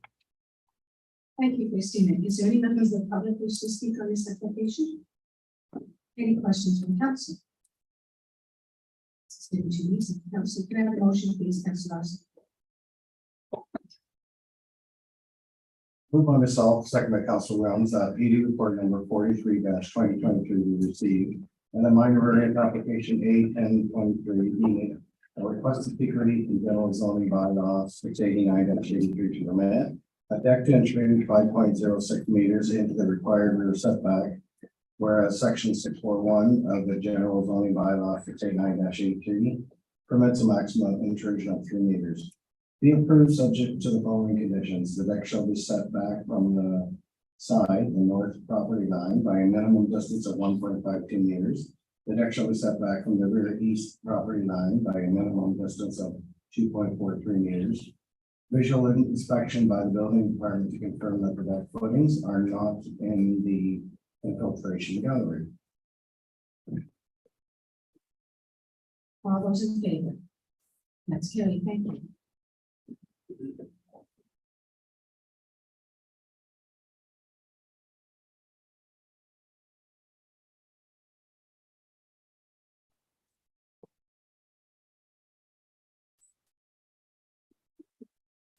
Thank you, Christina. Is there any members of the public who wish to speak on this application? Any questions from council? It's been 2 weeks. Council, can I have a motion, please, Council Larson? Moved by myself, second by Council Williams, that PD report number 43-2023 be received, and the minor variance application A-1023 being a request to speak relief in general zoning bylaw 689-83 to permit a deck to intrude 5.06 meters into the required rear setback, whereas section 641 of the general zoning bylaw 689-83 permits a maximum intrusion of 3 meters. Be approved subject to the following conditions. The deck shall be set back from the side, the north property line, by a minimum distance of 1.52 meters. The deck shall be set back from the rear east property line by a minimum distance of 2.43 meters. Visual inspection by the building department to confirm that the deck footings are not in the infiltration gallery. All those in favor? That's carried. Thank you.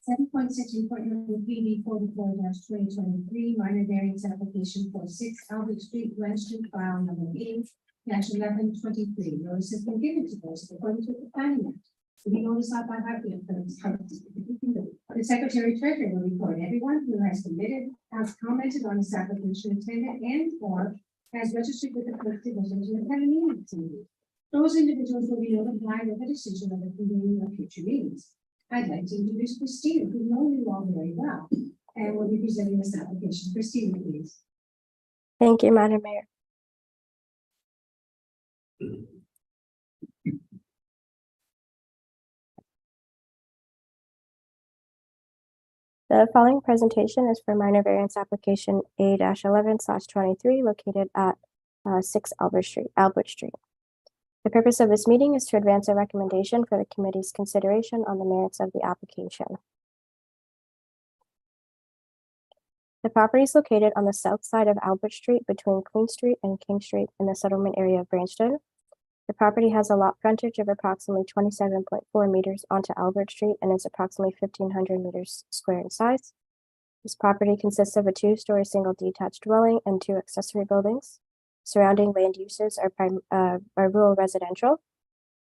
Seven point six, report number PV 44-2023, minor variance application for 6 Albert Street, Western, file number A-1123. Notice has been given to those according to the planning act. To be notified by Hartfield for the Secretary Treasurer will report everyone who has submitted, has commented on this application, attended and/or has registered with the clerk division to attend a meeting. Those individuals will be notified of the decision of the convening of future meetings. I'd like to introduce Christina, who knows you all very well, and will be presenting this application. Christina, please. Thank you, Madam Mayor. The following presentation is for minor variance application A-11/23 located at 6 Albert Street. The purpose of this meeting is to advance a recommendation for the committee's consideration on the merits of the application. The property is located on the south side of Albert Street between Queen Street and King Street in the settlement area of Branchton. The property has a lot frontage of approximately 27.4 meters onto Albert Street and is approximately 1,500 meters square in size. This property consists of a 2-story single detached dwelling and 2 accessory buildings. Surrounding land uses are rural residential.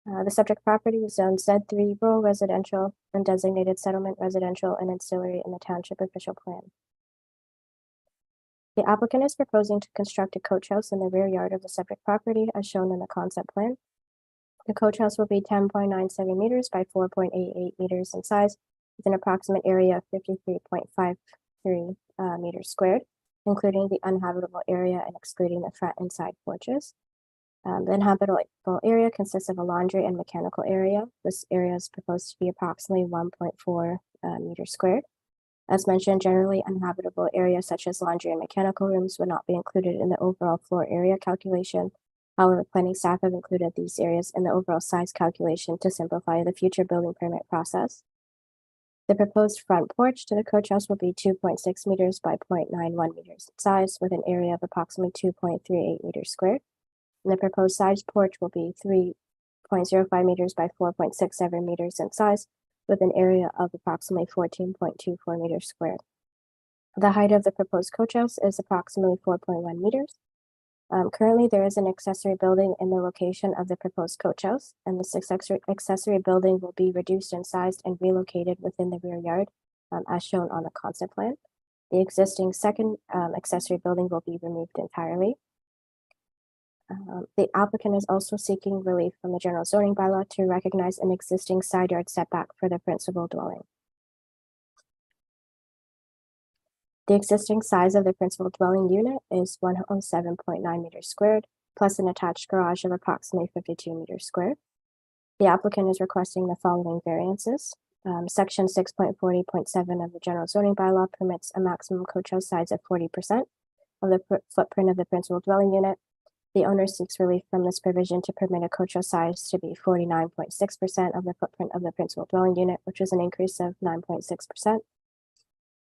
The subject property is zoned Z3 rural residential and designated settlement residential and ancillary in the township official plan. The applicant is proposing to construct a coach house in the rear yard of the subject property as shown in the concept plan. The coach house will be 10.97 meters by 4.88 meters in size with an approximate area of 53.53 meters squared, including the uninhabitable area and excluding the front and side porches. The inhabitable area consists of a laundry and mechanical area. This area is proposed to be approximately 1.4 meters squared. As mentioned, generally uninhabitable areas such as laundry and mechanical rooms would not be included in the overall floor area calculation. However, planning staff have included these areas in the overall size calculation to simplify the future building permit process. The proposed front porch to the coach house will be 2.6 meters by 0.91 meters in size with an area of approximately 2.38 meters squared. And the proposed side porch will be 3.05 meters by 4.67 meters in size with an area of approximately 14.24 meters squared. The height of the proposed coach house is approximately 4.1 meters. Currently, there is an accessory building in the location of the proposed coach house, and this accessory building will be reduced in size and relocated within the rear yard, as shown on the concept plan. The existing second accessory building will be removed entirely. The applicant is also seeking relief from the general zoning bylaw to recognize an existing side yard setback for the principal dwelling. The existing size of the principal dwelling unit is 107.9 meters squared, plus an attached garage of approximately 52 meters squared. The applicant is requesting the following variances. Section 6.40.7 of the general zoning bylaw permits a maximum coach house size of 40% of the footprint of the principal dwelling unit. The owner seeks relief from this provision to permit a coach house size to be 49.6% of the footprint of the principal dwelling unit, which is an increase of 9.6%.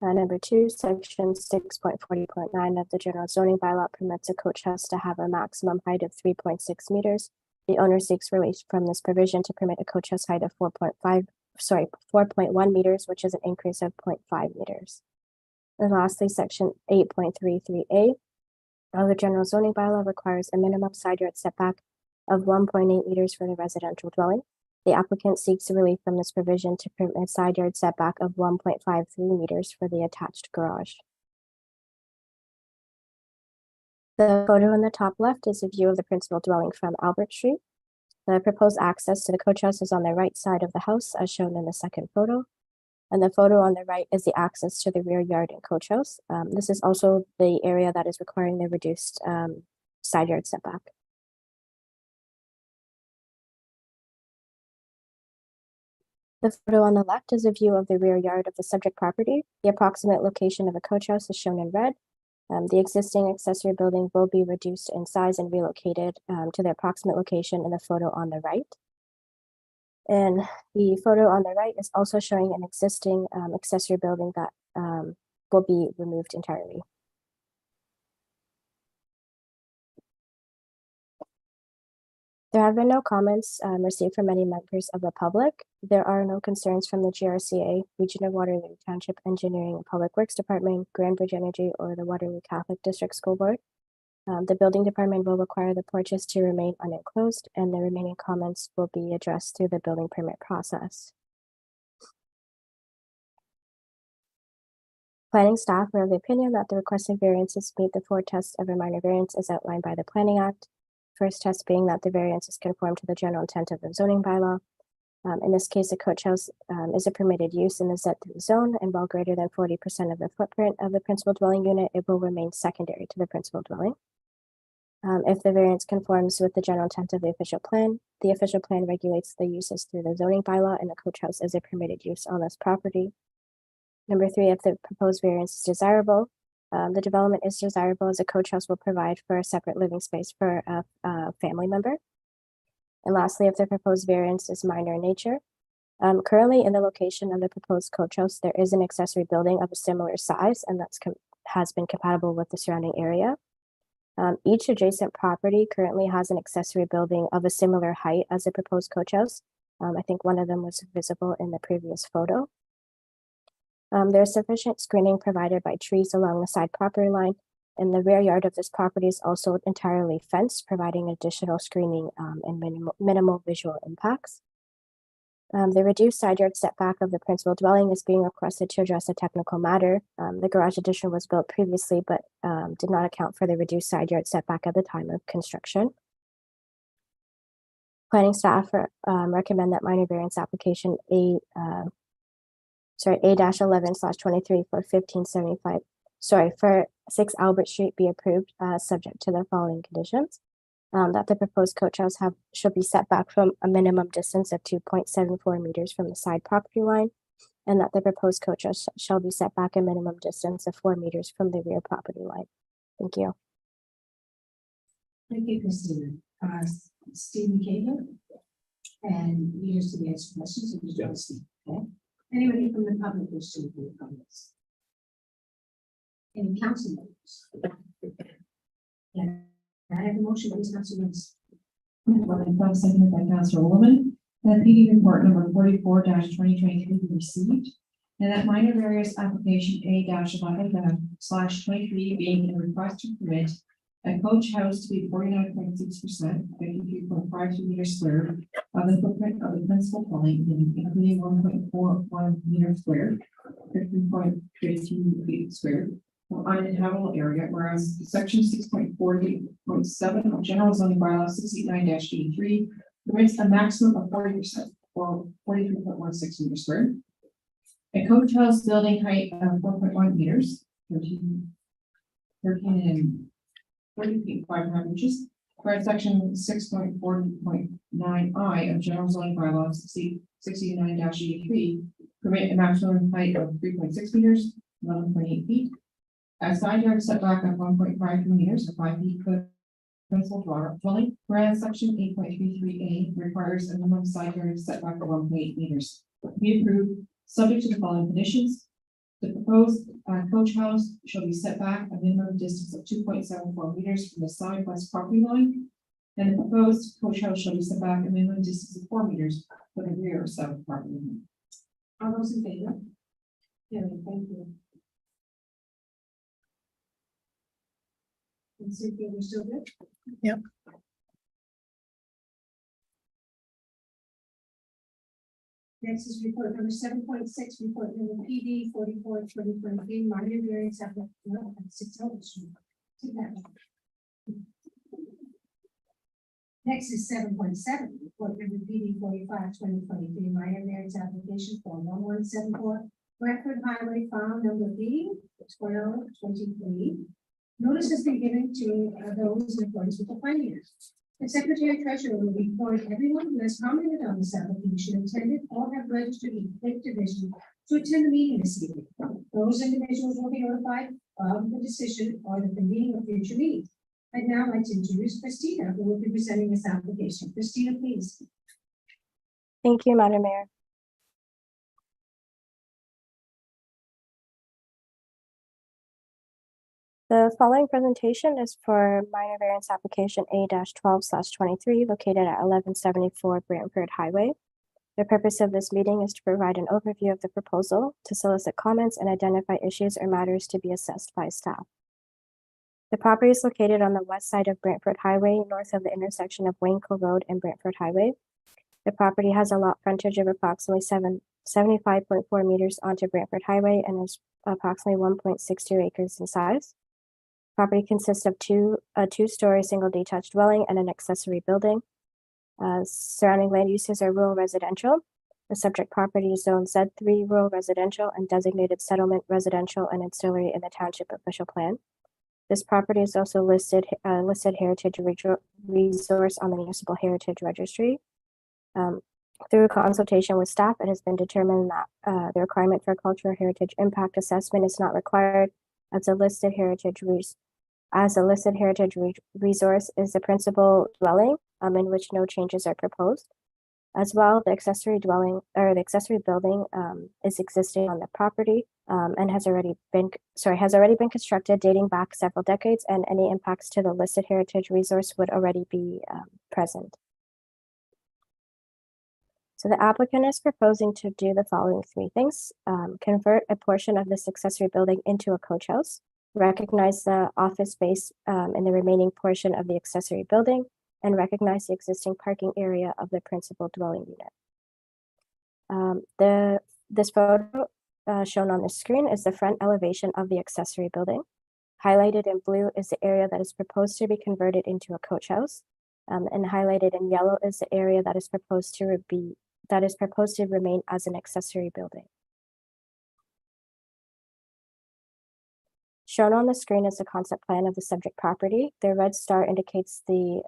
Number two, section 6.40.9 of the general zoning bylaw permits a coach house to have a maximum height of 3.6 meters. The owner seeks relief from this provision to permit a coach house height of 4.1 meters, which is an increase of 0.5 meters. And lastly, section 8.33A of the general zoning bylaw requires a minimum side yard setback of 1.8 meters for the residential dwelling. The applicant seeks relief from this provision to permit side yard setback of 1.53 meters for the attached garage. The photo in the top left is a view of the principal dwelling from Albert Street. The proposed access to the coach house is on the right side of the house, as shown in the second photo. And the photo on the right is the access to the rear yard and coach house. This is also the area that is requiring the reduced side yard setback. The photo on the left is a view of the rear yard of the subject property. The approximate location of a coach house is shown in red. The existing accessory building will be reduced in size and relocated to the approximate location in the photo on the right. And the photo on the right is also showing an existing accessory building that will be removed entirely. There have been no comments received from any members of the public. There are no concerns from the GRCA, Region of Waterloo Township Engineering and Public Works Department, Grand Bridge Energy, or the Waterloo Catholic District School Board. The building department will require the porches to remain unenclosed, and the remaining comments will be addressed through the building permit process. Planning staff are of the opinion that the requested variances meet the four tests of a minor variance as outlined by the Planning Act. First test being that the variance is conform to the general intent of the zoning bylaw. In this case, a coach house is a permitted use in the Z3 zone, and while greater than 40% of the footprint of the principal dwelling unit, it will remain secondary to the principal dwelling. If the variance conforms with the general intent of the official plan regulates the uses through the zoning bylaw, and the coach house is a permitted use on this property. Number three, if the proposed variance is desirable, the development is desirable as a coach house will provide for a separate living space for a family member. And lastly, if the proposed variance is minor in nature, currently in the location of the proposed coach house, there is an accessory building of a similar size, and that's has been compatible with the surrounding area. Each adjacent property currently has an accessory building of a similar height as the proposed coach house. I think one of them was visible in the previous photo. There's sufficient screening provided by trees along the side property line, and the rear yard of this property is also entirely fenced, providing additional screening and minimal visual impacts. The reduced side yard setback of the principal dwelling is being requested to address a technical matter. The garage addition was built previously, but did not account for the reduced side yard setback at the time of construction. Planning staff recommend that minor variance application A-11/23 for 1575, for 6 Albert Street be approved, subject to the following conditions. That the proposed coach house should be set back from a minimum distance of 2.74 meters from the side property line, and that the proposed coach house shall be set back a minimum distance of 4 meters from the rear property line. Thank you. Thank you, Christina. Stephen Cahill, and you just to answer questions. Or just Steve, okay? Anybody from the public wish to make comments? Any council members? Yeah. I have a motion, please, Councilor Wentz. Seconded by Councilor Woolman, that PD report number 44-2023 be received, and that minor variance application A-11/23 being a request to permit a coach house to be 49.6%, 53.52 meters squared of the footprint of the principal dwelling, including 1.41 meters squared, 15.32 feet squared, uninhabitable area, whereas section 6.40.7 of general zoning bylaw 689-83 permits a maximum of 40% or 43.16 meters squared. A coach house building height of 4.1 meters, 13 and 40 feet 500 inches. Whereas section 6.40.9 I of general zoning bylaws 69-83 permit a maximum height of 3.6 meters, 11.8 feet. A side yard setback of 1.5 meters or 5 feet for principal dwelling, whereas section 8.33 A requires a minimum side yard setback of 1.8 meters. Be approved, subject to the following conditions. The proposed coach house shall be set back a minimum distance of 2.74 meters from the side west property line. And the proposed coach house shall be set back a minimum distance of 4 meters from the rear or south property line. All those in favor? Carried, thank you. And Cynthia, we're still good? Yep. Next is report number 7.6, report number PD 44/2023, minor variance application at 6 Elm Street. Take that one. Next is 7.7, report number PD 45/2023, minor variance application for 1174 Bradford Highway, file number B 1223. Notice has been given to those in accordance with the findings. The Secretary Treasurer will report everyone who has commented on this application attended or have registered in the Fifth Division to attend the meeting this evening. Those individuals will be notified of the decision or the convening of future meetings. I'd now like to introduce Christina, who will be presenting this application. Christina, please. Thank you, Madam Mayor. The following presentation is for minor variance application A-12/23 located at 1174 Brantford Highway. The purpose of this meeting is to provide an overview of the proposal, to solicit comments and identify issues or matters to be assessed by staff. The property is located on the west side of Brantford Highway, north of the intersection of Wayne Cove Road and Brantford Highway. The property has a lot frontage of approximately 75.4 meters onto Brantford Highway and is approximately 1.62 acres in size. Property consists of a two-story single detached dwelling and an accessory building. Surrounding land uses are rural residential. The subject property is zone Z3 rural residential and designated settlement residential and ancillary in the township official plan. This property is also listed heritage resource on the municipal heritage registry. Through consultation with staff, it has been determined that the requirement for a cultural heritage impact assessment is not required as a listed heritage resource is the principal dwelling in which no changes are proposed. As well, the accessory dwelling or the accessory building is existing on the property and has already been constructed dating back several decades, and any impacts to the listed heritage resource would already be present. So the applicant is proposing to do the following three things: convert a portion of this accessory building into a coach house, recognize the office space in the remaining portion of the accessory building, and recognize the existing parking area of the principal dwelling unit. This photo shown on the screen is the front elevation of the accessory building. Highlighted in blue is the area that is proposed to be converted into a coach house, and highlighted in yellow is the area that is proposed to remain as an accessory building. Shown on the screen is the concept plan of the subject property. The red star indicates the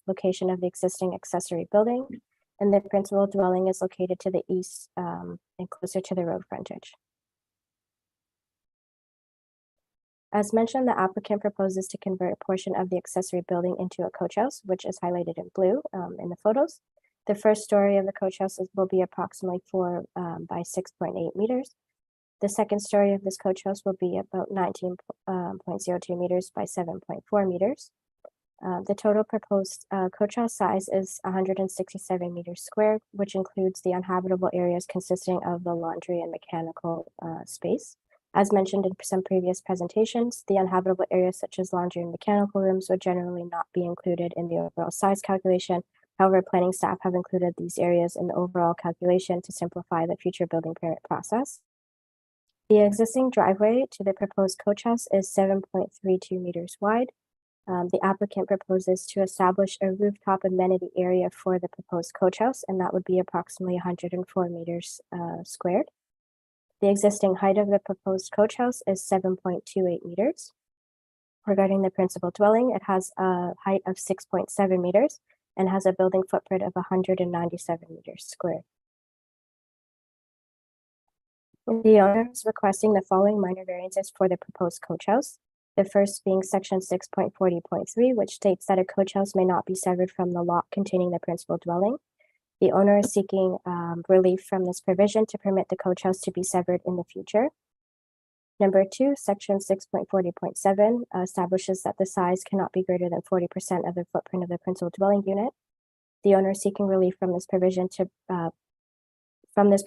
location of the existing accessory building, and the principal dwelling is located to the east and closer to the road frontage. As mentioned, the applicant proposes to convert a portion of the accessory building into a coach house, which is highlighted in blue in the photos. The first story of the coach house will be approximately 4 by 6.8 meters. The second story of this coach house will be about 19.02 meters by 7.4 meters. The total proposed coach house size is 167 meters squared, which includes the uninhabitable areas consisting of the laundry and mechanical space. As mentioned in some previous presentations, the uninhabitable areas such as laundry and mechanical rooms would generally not be included in the overall size calculation. However, planning staff have included these areas in the overall calculation to simplify the future building permit process. The existing driveway to the proposed coach house is 7.32 meters wide. The applicant proposes to establish a rooftop amenity area for the proposed coach house, and that would be approximately 104 meters squared. The existing height of the proposed coach house is 7.28 meters. Regarding the principal dwelling, it has a height of 6.7 meters and has a building footprint of 197 meters squared. The owner is requesting the following minor variances for the proposed coach house. The first being section 6.40.3, which states that a coach house may not be severed from the lot containing the principal dwelling. The owner is seeking relief from this provision to permit the coach house to be severed in the future. Number 2, section 6.40.7 establishes that the size cannot be greater than 40% of the footprint of the principal dwelling unit. The owner is seeking relief from this provision to permit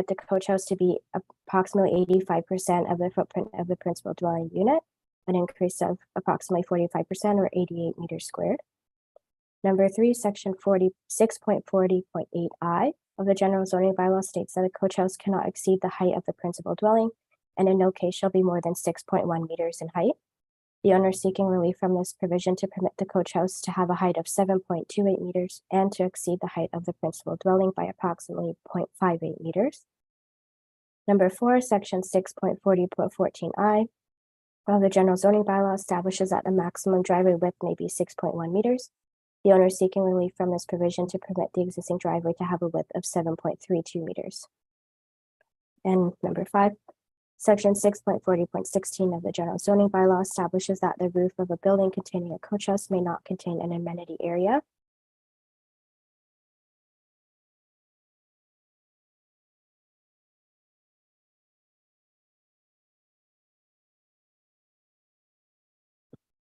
the coach house to be approximately 85% of the footprint of the principal dwelling unit, an increase of approximately 45% or 88 meters squared. Number 3, section 46.40.8I of the general zoning bylaw states that a coach house cannot exceed the height of the principal dwelling and in no case shall be more than 6.1 meters in height. The owner is seeking relief from this provision to permit the coach house to have a height of 7.28 meters and to exceed the height of the principal dwelling by approximately 0.58 meters. Number 4, section 6.40.14I of the general zoning bylaw establishes that the maximum driveway width may be 6.1 meters. The owner is seeking relief from this provision to permit the existing driveway to have a width of 7.32 meters. And number 5, section 6.40.16 of the general zoning bylaw establishes that the roof of a building containing a coach house may not contain an amenity area.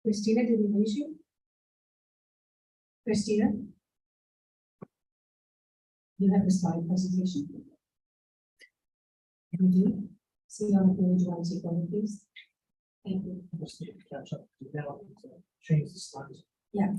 Christina, did we lose you? Christina? You have the slide presentation. We do. See on the page, you want to take over, please? Thank you. Just need to catch up to now to change the slides. Yeah.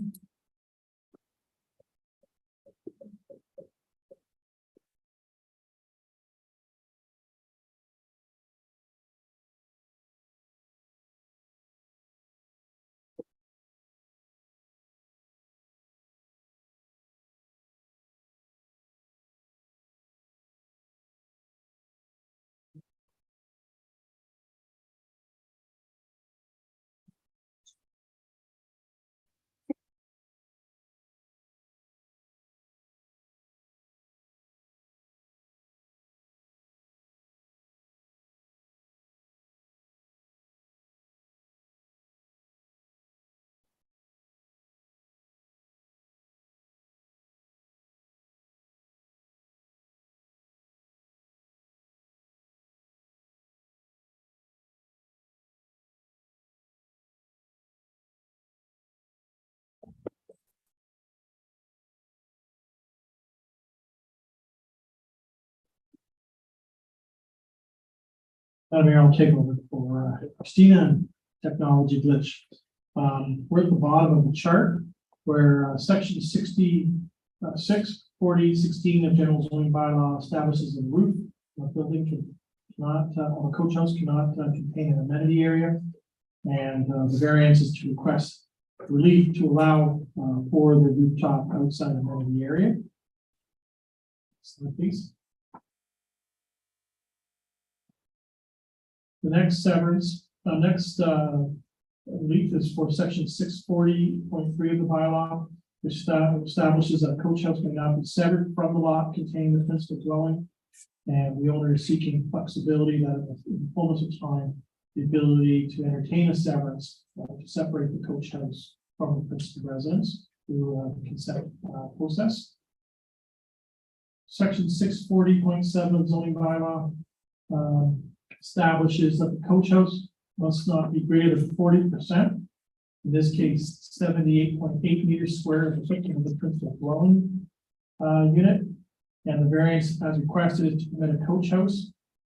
Mayor, I'll take over for Christina and technology glitch. We're at the bottom of the chart where section 6.40.16 of general zoning bylaw establishes the roof of a building cannot, or a coach house cannot contain an amenity area. And the variance is to request relief to allow for the rooftop outside amenity area. So please. The next relief is for section 6.40.3 of the bylaw, which establishes that a coach house may not be severed from the lot containing the principal dwelling. And the owner is seeking flexibility that in the fullness of time, the ability to entertain a severance to separate the coach house from the principal residence through a consent process. Section 6.40.7 of zoning bylaw establishes that the coach house must not be greater than 40%. In this case, 78.8 meters square of the footprint of the principal dwelling unit. And the variance as requested is to permit a coach house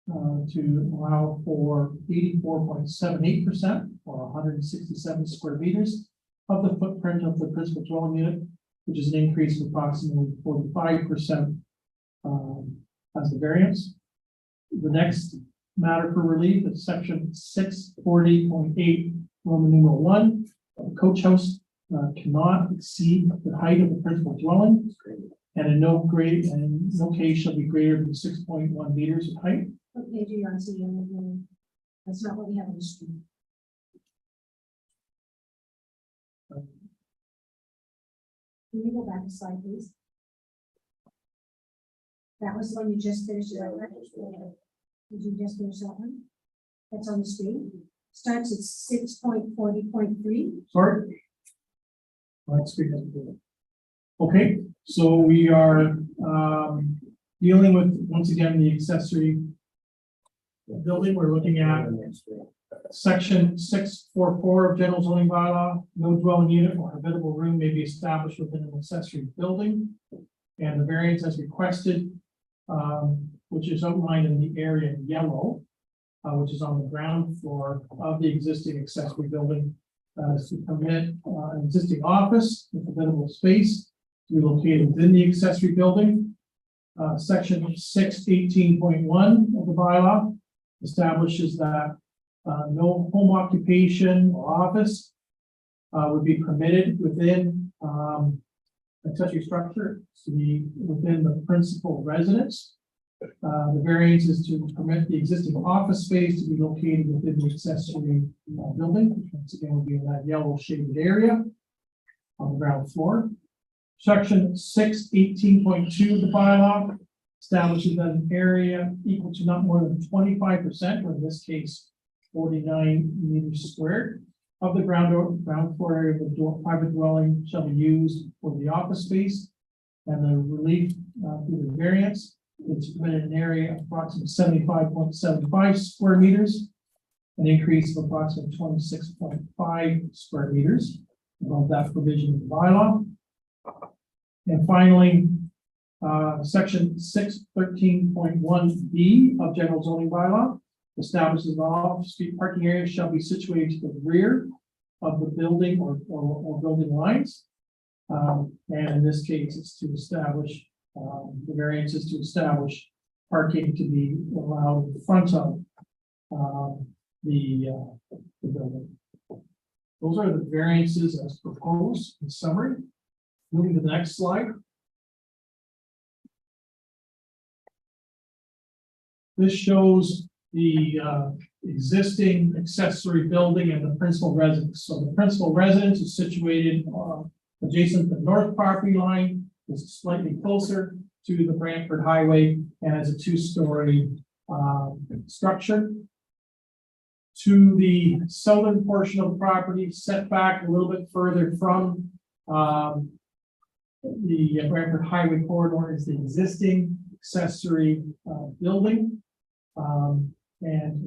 to allow for 84.78% or 167 square meters of the footprint of the principal dwelling unit, which is an increase of approximately 45% as the variance. The next matter for relief is section 6.40.8 Roman numeral 1. A coach house cannot exceed the height of the principal dwelling, and in no case shall be greater than 6.1 meters in height. What page are you on? So that's not what we have on the screen. Can you go back a slide, please? That was the one you just finished. Did you just finish that one? That's on the screen. Starts at 6.40.3. Sorry. Let's speak up. Okay, so we are dealing with, once again, the accessory building. We're looking at section 644 of general zoning bylaw. No dwelling unit or habitable room may be established within an accessory building. And the variance as requested, which is outlined in the area in yellow, which is on the ground floor of the existing accessory building, is to permit an existing office with habitable space to be located within the accessory building. Section 618.1 of the bylaw establishes that no home occupation or office would be permitted within accessory structure to be within the principal residence. The variance is to permit the existing office space to be located within the accessory building, which once again will be in that yellow shaded area on the ground floor. Section 618.2 of the bylaw establishes that an area equal to not more than 25%, or in this case, 49 meters squared, of the ground floor area of the private dwelling shall be used for the office space. And the relief through the variance is permitted an area of approximately 75.75 square meters, an increase of approximately 26.5 square meters above that provision of the bylaw. And finally, section 613.1B of general zoning bylaw establishes that all street parking areas shall be situated to the rear of the building or building lines. And in this case, it's to establish, the variance is to establish parking to be allowed in front of the building. Those are the variances as proposed in summary. Moving to the next slide. This shows the existing accessory building and the principal residence. So the principal residence is situated adjacent to the north property line, is slightly closer to the Brantford Highway, and has a two-story structure. To the southern portion of the property, set back a little bit further from the Brantford Highway corridor, is the existing accessory building. And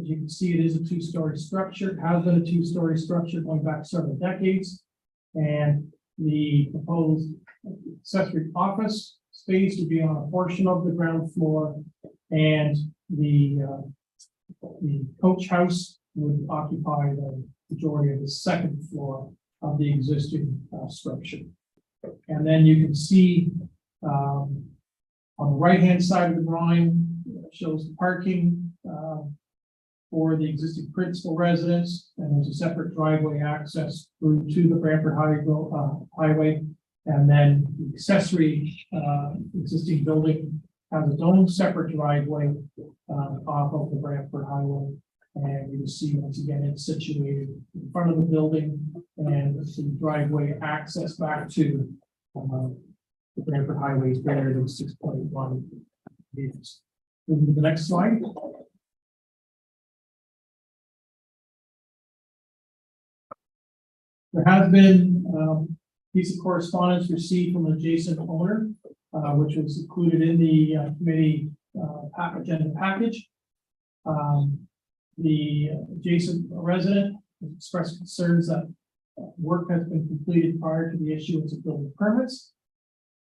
as you can see, it is a two-story structure. It has been a two-story structure going back several decades. And the proposed accessory office space would be on a portion of the ground floor, and the coach house would occupy the majority of the second floor of the existing structure. And then you can see on the right-hand side of the drawing, it shows the parking for the existing principal residence, and there's a separate driveway access through to the Brantford Highway. And then the accessory existing building has its own separate driveway off of the Brantford Highway. And you can see once again, it's situated in front of the building, and the driveway access back to the Brantford Highway is there at 6.1 meters. Moving to the next slide. There has been a piece of correspondence received from an adjacent owner, which was included in the committee agenda package. The adjacent resident expressed concerns that work has been completed prior to the issuance of building permits.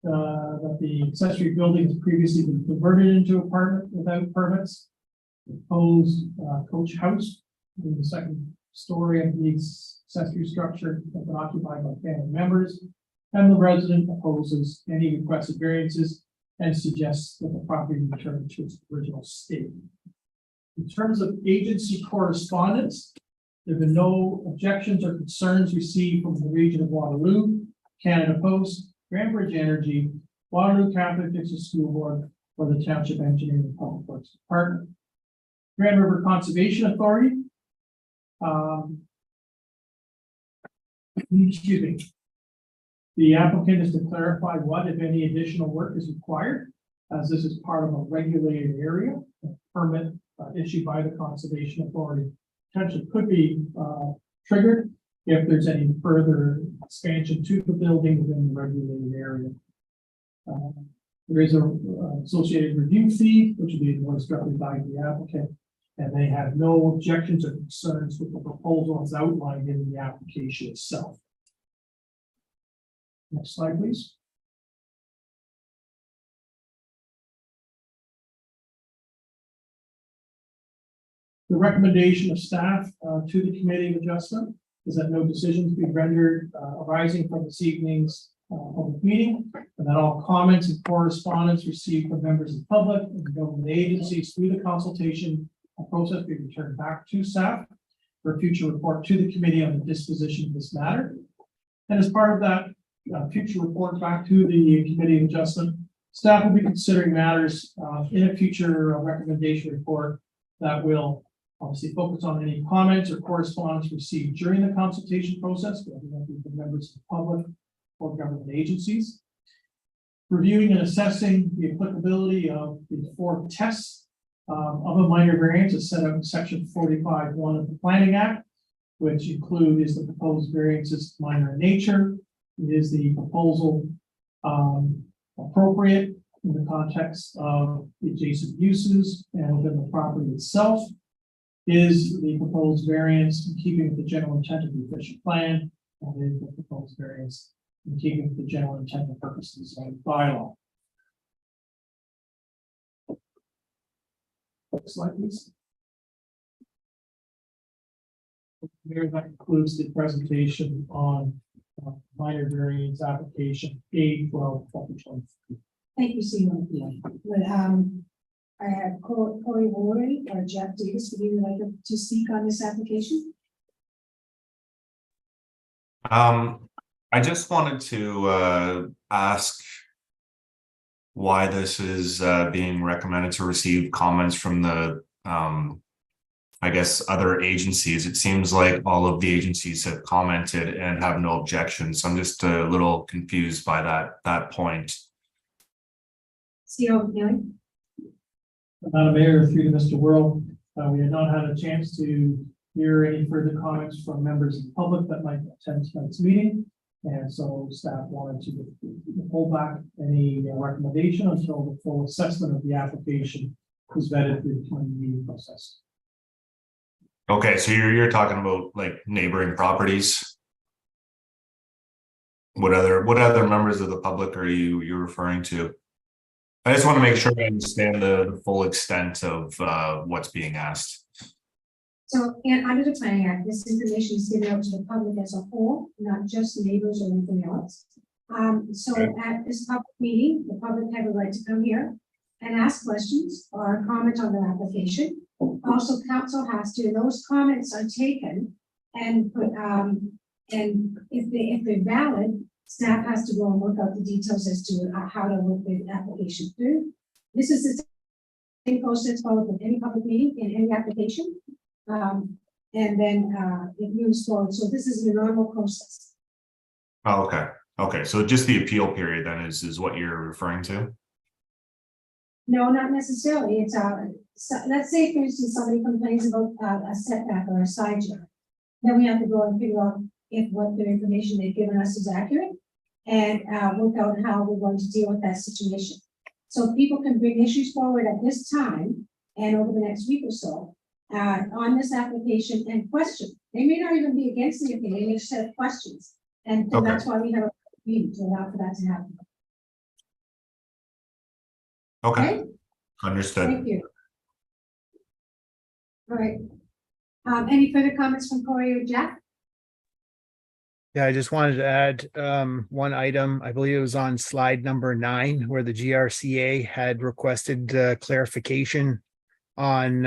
That the accessory building has previously been converted into apartment without permits. The proposed coach house in the second story of the accessory structure has been occupied by family members, and the resident opposes any requested variances and suggests that the property return to its original state. In terms of agency correspondence, there have been no objections or concerns received from the region of Waterloo, Canada Post, Grand Bridge Energy, Waterloo Catholic District School Board, or the Township Engineering and Public Works Department. Grand River Conservation Authority. Excuse me. The applicant is to clarify what, if any, additional work is required, as this is part of a regulated area. A permit issued by the Conservation Authority potentially could be triggered if there's any further expansion to the building within the regulated area. There is a associated review fee, which will be invoiced directly by the applicant, and they have no objections or concerns with the proposal as outlined in the application itself. Next slide, please. The recommendation of staff to the Committee of Adjustment is that no decisions be rendered arising from this evening's public meeting, and that all comments and correspondence received from members of the public and government agencies through the consultation process be returned back to staff for a future report to the committee on the disposition of this matter. And as part of that future report back to the Committee of Adjustment, staff will be considering matters in a future recommendation report that will obviously focus on any comments or correspondence received during the consultation process, whether that be from members of the public or government agencies. Reviewing and assessing the applicability of the 4 tests of a minor variance is set out in section 45(1) of the Planning Act, which include is the proposed variances minor in nature, is the proposal appropriate in the context of the adjacent uses and within the property itself, is the proposed variance in keeping with the general intent of the official plan, and is the proposed variance in keeping with the general intent and purposes of the bylaw. Next slide, please. There, that concludes the presentation on minor variance application A12-2023. Thank you, Stephen. But, I have Corey Warren or Jeff Davis. Would you like to speak on this application? I just wanted to ask why this is being recommended to receive comments from the I guess other agencies. It seems like all of the agencies have commented and have no objections. So I'm just a little confused by that point. Steve McNeely? Madam Mayor, through to Mr. Worrell, we have not had a chance to hear any further comments from members of the public that might attend tonight's meeting. And so staff wanted to hold back any recommendation until the full assessment of the application was vetted through the committee meeting process. Okay, so you're talking about like neighboring properties. What other members of the public are you're referring to? I just want to make sure I understand the full extent of what's being asked. So, and under the Planning Act, this information is given out to the public as a whole, not just neighbors or anything else. So at this public meeting, the public have a right to come here and ask questions or comment on the application. Also, council has to, those comments are taken and put, and if they're valid, staff has to go and work out the details as to how to work the application through. This is the same process followed with any public meeting in any application. And then it moves forward. So this is a normal process. Oh, okay. Okay. So just the appeal period then is what you're referring to? No, not necessarily. It's so let's say, for instance, somebody complains about a setback or a side yard. Then we have to go and figure out if what the information they've given us is accurate and work out how we're going to deal with that situation. So people can bring issues forward at this time and over the next week or so on this application and question. They may not even be against anything. They may just have questions. And so that's why we have a meeting to allow for that to happen. Okay. Understood. Thank you. All right. Any further comments from Corey or Jeff? Yeah, I just wanted to add one item. I believe it was on slide number 9, where the GRCA had requested clarification on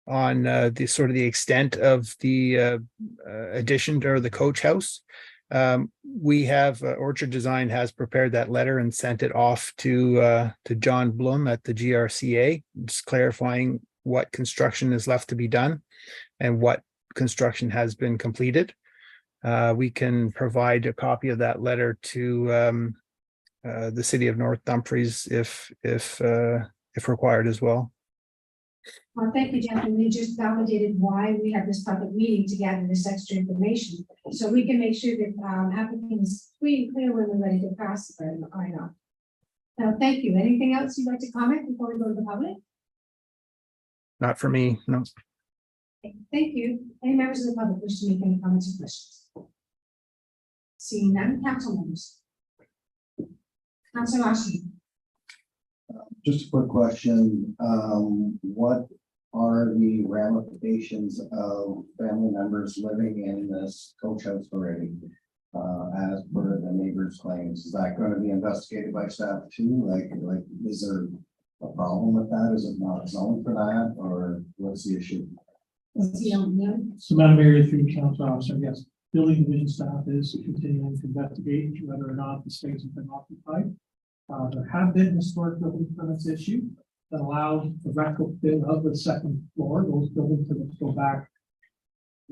the sort of the extent of the addition or the coach house. We have Orchard Design has prepared that letter and sent it off to John Bloom at the GRCA, just clarifying what construction is left to be done and what construction has been completed. We can provide a copy of that letter to the city of North Dumfries if required as well. Well, thank you, gentlemen. You just validated why we have this public meeting to gather this extra information. So we can make sure that applicants free and clear when we're ready to pass it or not. Now, thank you. Anything else you'd like to comment before we go to the public? Not for me, no. Okay, thank you. Any members of the public wish to make any comments or questions? Seeing none, council members. Councilor Austin. Just a quick question. What are the ramifications of family members living in this coach house already? As per the neighbor's claims, is that going to be investigated by staff too? Like, is there a problem with that? Is it not zoned for that, or what's the issue? So Madam Mayor, through Council Officer, yes, building division staff is continuing to investigate whether or not the space has been occupied. There have been historic building permits issued that allow the retrofit of the second floor. Those building permits go back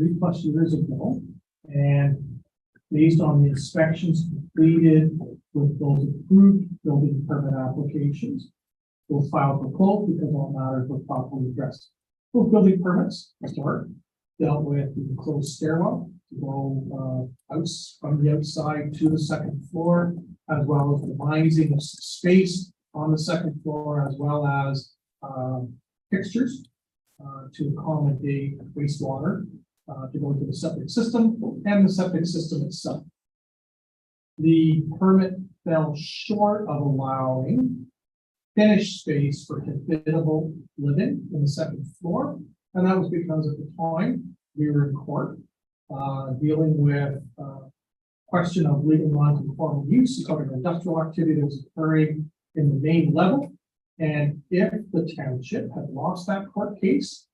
3+ years ago. And based on the inspections completed with those approved building permit applications, we'll file for quote because all matters were properly addressed. Both building permits, historic, dealt with the enclosed stairwell to go out from the outside to the second floor, as well as the demising of space on the second floor, as well as fixtures to accommodate wastewater to go to the septic system and the septic system itself. The permit fell short of allowing finished space for habitable living in the second floor, and that was because at the time we were in court dealing with question of legal non-conforming use according to industrial activity that was occurring in the main level. And if the township had lost that court case,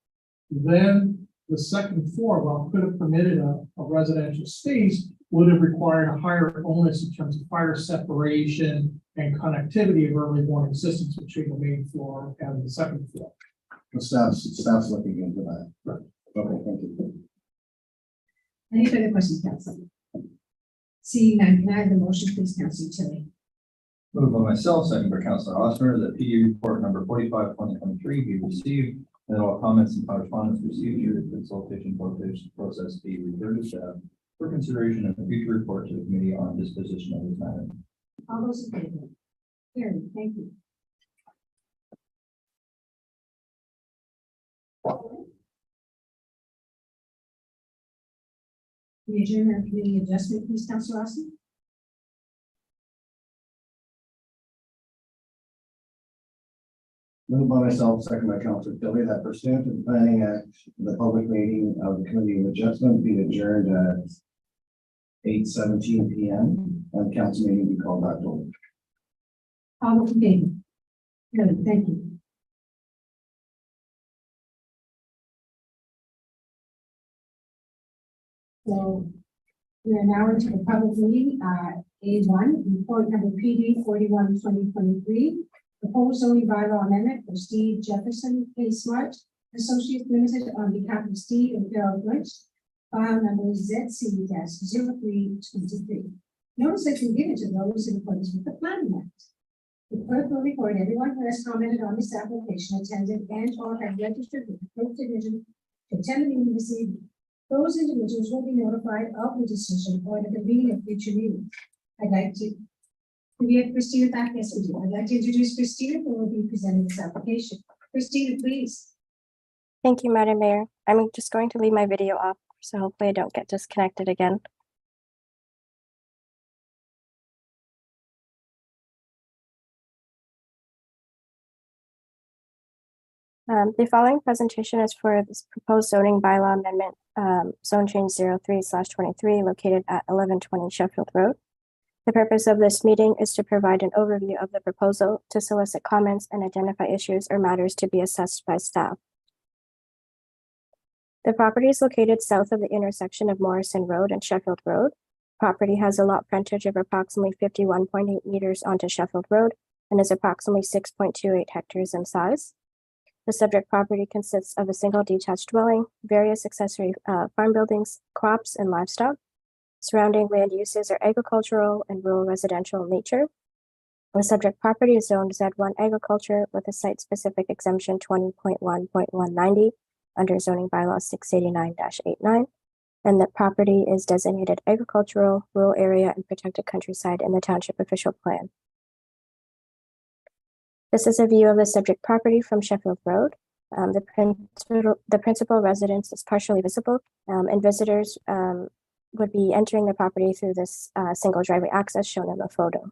then the second floor, while could have permitted a residential space, would have required a higher onus in terms of fire separation and connectivity of early warning systems between the main floor and the second floor. The staff's looking into that. Right. Okay, thank you. Any further questions, council? Seeing none, can I have the motion, please, Councilor Tilly? Moved by myself, second by Councilor Osmer, that PD report number 45/2023 be received, and that all comments and correspondence received through the consultation process be referred to staff for consideration of a future report to the committee on disposition of this matter. All those in favor? Carried, thank you. The adjournment of committee adjustment, please, Councilor Austin. Moved by myself, second by Councilor Tilly, that pursuant to the Planning Act, the public meeting of the Committee of Adjustment be adjourned at 8:17 p.m. and the council meeting be called back to order. All those in favor? Carried, thank you. So we are now into the public meeting, A1, report number PD 41/2023. Proposed zoning bylaw amendment for Steve Jefferson K. Smart Associates Limited on behalf of Steve and Carol Lynch, file number ZC-0323. Notice that you give it to those in accordance with the Planning Act. The clerk will record everyone who has commented on this application, attended and or have registered with the clerk division to attend the meeting this evening. Those individuals will be notified of the decision or the convening of future meetings. We have Christina back. Yes, we do. I'd like to introduce Christina, who will be presenting this application. Christina, please. Thank you, Madam Mayor. I'm just going to leave my video off, so hopefully I don't get disconnected again. The following presentation is for this proposed zoning bylaw amendment, zone change 03/23, located at 1120 Sheffield Road. The purpose of this meeting is to provide an overview of the proposal, to solicit comments and identify issues or matters to be assessed by staff. The property is located south of the intersection of Morrison Road and Sheffield Road. property has a lot frontage of approximately 51.8 meters onto Sheffield Road and is approximately 6.28 hectares in size. The subject property consists of a single detached dwelling, various accessory farm buildings, crops, and livestock. Surrounding land uses are agricultural and rural residential in nature. The subject property is zoned Z1 agriculture with a site-specific exemption 20.1.190 under zoning bylaws 689-89, and the property is designated agricultural, rural area, and protected countryside in the township official plan. This is a view of the subject property from Sheffield Road. The principal residence is partially visible, and visitors would be entering the property through this single driveway access shown in the photo.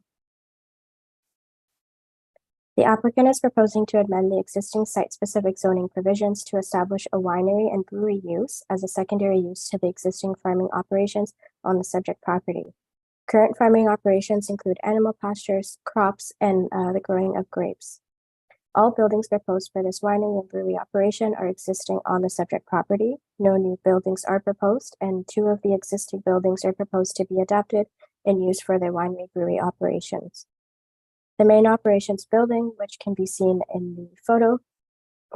The applicant is proposing to amend the existing site-specific zoning provisions to establish a winery and brewery use as a secondary use to the existing farming operations on the subject property. Current farming operations include animal pastures, crops, and the growing of grapes. All buildings proposed for this winery and brewery operation are existing on the subject property. No new buildings are proposed, and 2 of the existing buildings are proposed to be adapted and used for the winery brewery operations. The main operations building, which can be seen in the photo,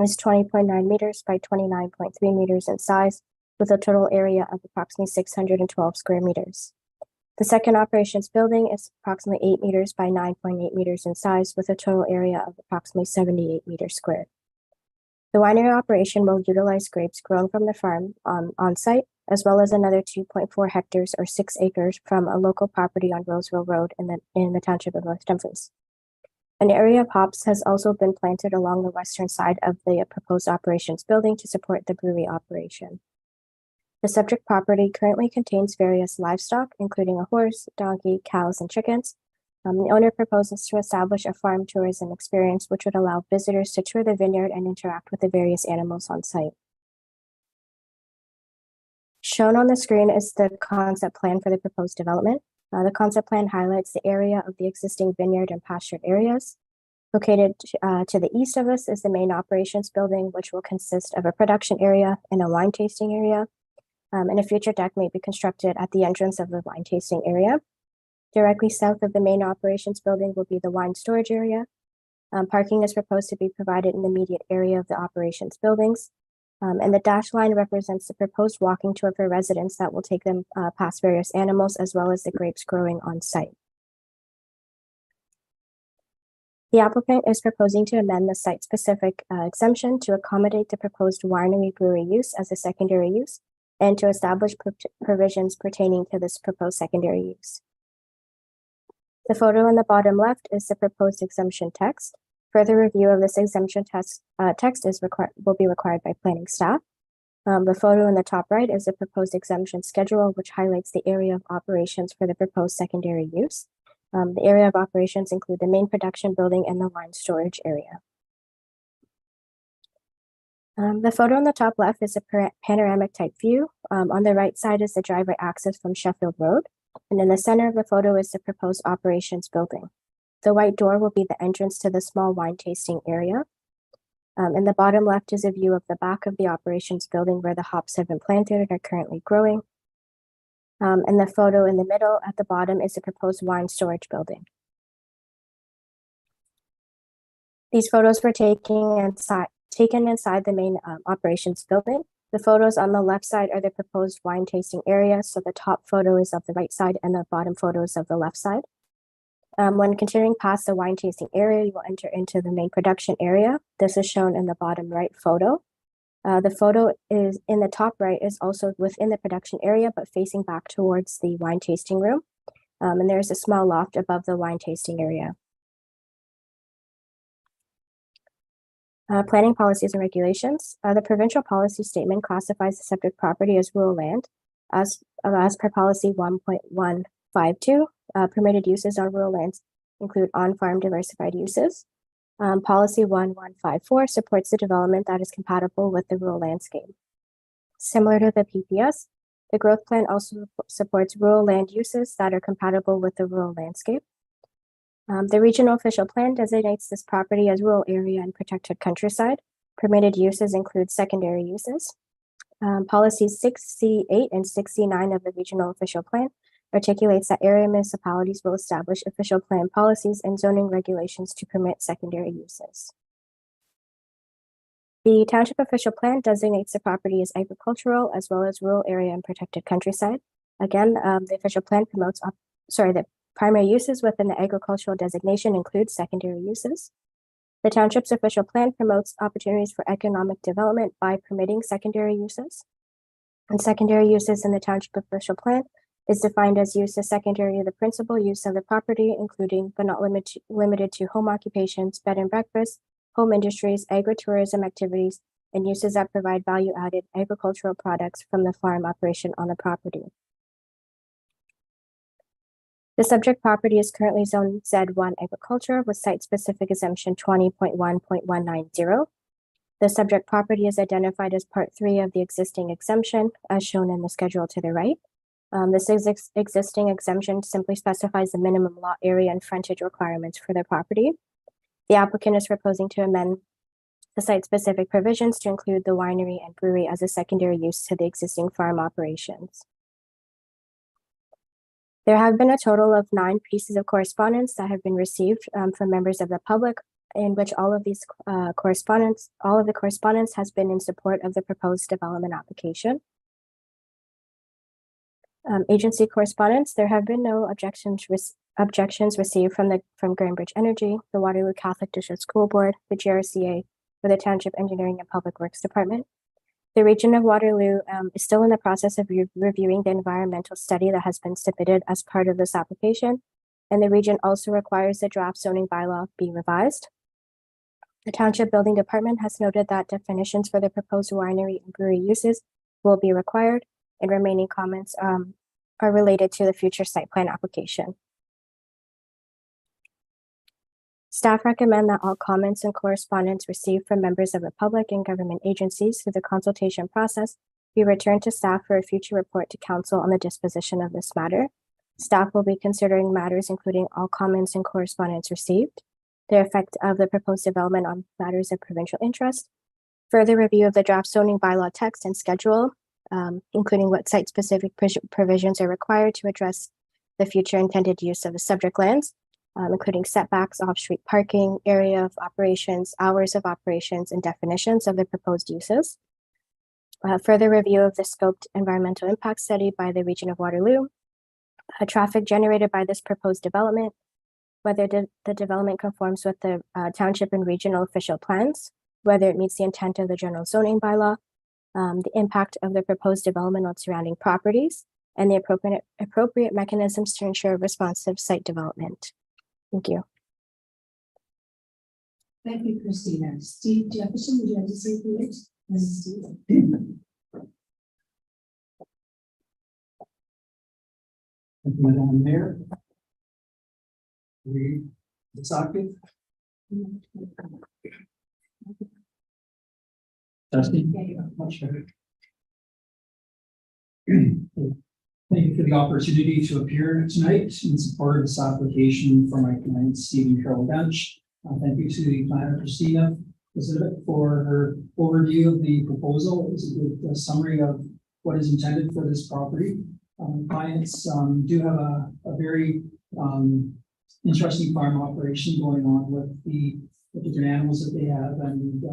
is 20.9 meters by 29.3 meters in size, with a total area of approximately 612 square meters. The second operations building is approximately 8 meters by 9.8 meters in size, with a total area of approximately 78 meters squared. The winery operation will utilize grapes grown from the farm on site, as well as another 2.4 hectares or 6 acres from a local property on Roseville Road in the township of North Dumfries. An area of hops has also been planted along the western side of the proposed operations building to support the brewery operation. The subject property currently contains various livestock, including a horse, donkey, cows, and chickens. The owner proposes to establish a farm tourism experience, which would allow visitors to tour the vineyard and interact with the various animals on site. Shown on the screen is the concept plan for the proposed development. The concept plan highlights the area of the existing vineyard and pastured areas. Located to the east of us is the main operations building, which will consist of a production area and a wine tasting area. And a future deck may be constructed at the entrance of the wine tasting area. Directly south of the main operations building will be the wine storage area. Parking is proposed to be provided in the immediate area of the operations buildings. And the dashed line represents the proposed walking tour for residents that will take them past various animals as well as the grapes growing on site. The applicant is proposing to amend the site-specific exemption to accommodate the proposed winery brewery use as a secondary use and to establish provisions pertaining to this proposed secondary use. The photo in the bottom left is the proposed exemption text. Further review of this exemption text will be required by planning staff. The photo in the top right is the proposed exemption schedule, which highlights the area of operations for the proposed secondary use. The area of operations include the main production building and the wine storage area. The photo on the top left is a panoramic type view. On the right side is the driveway access from Sheffield Road. And in the center of the photo is the proposed operations building. The white door will be the entrance to the small wine tasting area. In the bottom left is a view of the back of the operations building where the hops have been planted and are currently growing. And the photo in the middle at the bottom is the proposed wine storage building. These photos were taken inside the main operations building. The photos on the left side are the proposed wine tasting area. So the top photo is of the right side and the bottom photo is of the left side. When continuing past the wine tasting area, you will enter into the main production area. This is shown in the bottom right photo. The photo is in the top right is also within the production area, but facing back towards the wine tasting room. And there's a small loft above the wine tasting area. Planning policies and regulations. The provincial policy statement classifies the subject property as rural land. As per policy 1.152, permitted uses on rural lands include on-farm diversified uses. Policy 1154 supports the development that is compatible with the rural landscape. Similar to the PPS, the growth plan also supports rural land uses that are compatible with the rural landscape. The regional official plan designates this property as rural area and protected countryside. Permitted uses include secondary uses. Policies 6C8 and 6C9 of the regional official plan articulates that area municipalities will establish official plan policies and zoning regulations to permit secondary uses. The township official plan designates the property as agricultural as well as rural area and protected countryside. Again, the official plan promotes, the primary uses within the agricultural designation include secondary uses. The township's official plan promotes opportunities for economic development by permitting secondary uses. And secondary uses in the township official plan is defined as use as secondary to the principal use of the property, including but not limited to home occupations, bed and breakfast, home industries, agritourism activities, and uses that provide value-added agricultural products from the farm operation on the property. The subject property is currently zoned Z1 agriculture with site-specific exemption 20.1.190. The subject property is identified as Part 3 of the existing exemption, as shown in the schedule to the right. This existing exemption simply specifies the minimum lot area and frontage requirements for the property. The applicant is proposing to amend the site-specific provisions to include the winery and brewery as a secondary use to the existing farm operations. There have been a total of 9 pieces of correspondence that have been received from members of the public, in which all of the correspondence has been in support of the proposed development application. Agency correspondence, there have been no objections received from Grandbridge Energy, the Waterloo Catholic District School Board, the GRCA, or the Township Engineering and Public Works Department. The region of Waterloo is still in the process of reviewing the environmental study that has been submitted as part of this application, and the region also requires the draft zoning bylaw be revised. The Township Building Department has noted that definitions for the proposed winery and brewery uses will be required, and remaining comments are related to the future site plan application. Staff recommend that all comments and correspondence received from members of the public and government agencies through the consultation process be returned to staff for a future report to council on the disposition of this matter. Staff will be considering matters including all comments and correspondence received, the effect of the proposed development on matters of provincial interest, further review of the draft zoning bylaw text and schedule, including what site-specific provisions are required to address the future intended use of the subject lands, including setbacks, off-street parking, area of operations, hours of operations, and definitions of the proposed uses. Further review of the scoped environmental impact study by the region of Waterloo, traffic generated by this proposed development, whether the development conforms with the township and regional official plans, whether it meets the intent of the general zoning bylaw, the impact of the proposed development on surrounding properties, and the appropriate mechanisms to ensure responsive site development. Thank you. Thank you, Christina. Steve Jefferson, would you like to say a few words? Mrs. Steve. Thank you, Madam Mayor. It's active. Dusty? Much better. Thank you for the opportunity to appear tonight in support of this application for my client, Stephen Carroll Bench. Thank you to the planner, Christina, for her overview of the proposal. It was a good summary of what is intended for this property. Clients do have a very interesting farm operation going on with the different animals that they have, and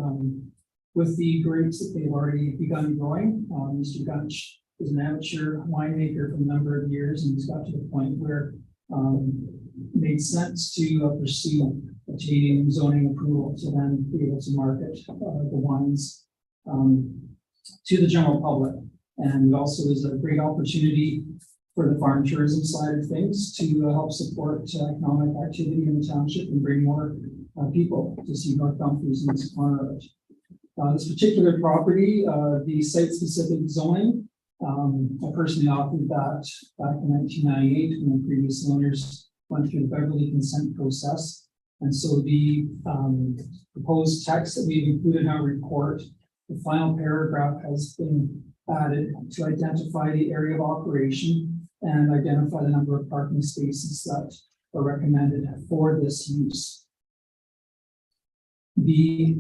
with the grapes that they've already begun growing. Mr. Gunch is an amateur winemaker for a number of years, and he's got to the point where it made sense to pursue obtaining zoning approval to then be able to market the wines to the general public. And it also is a great opportunity for the farm tourism side of things to help support economic activity in the township and bring more people to see North Dumfries in this corner of it. This particular property, the site-specific zoning, I personally authored that back in 1998 when the previous owners went through the Beverly consent process. And so the proposed text that we've included in our report, the final paragraph has been added to identify the area of operation and identify the number of parking spaces that are recommended for this use. The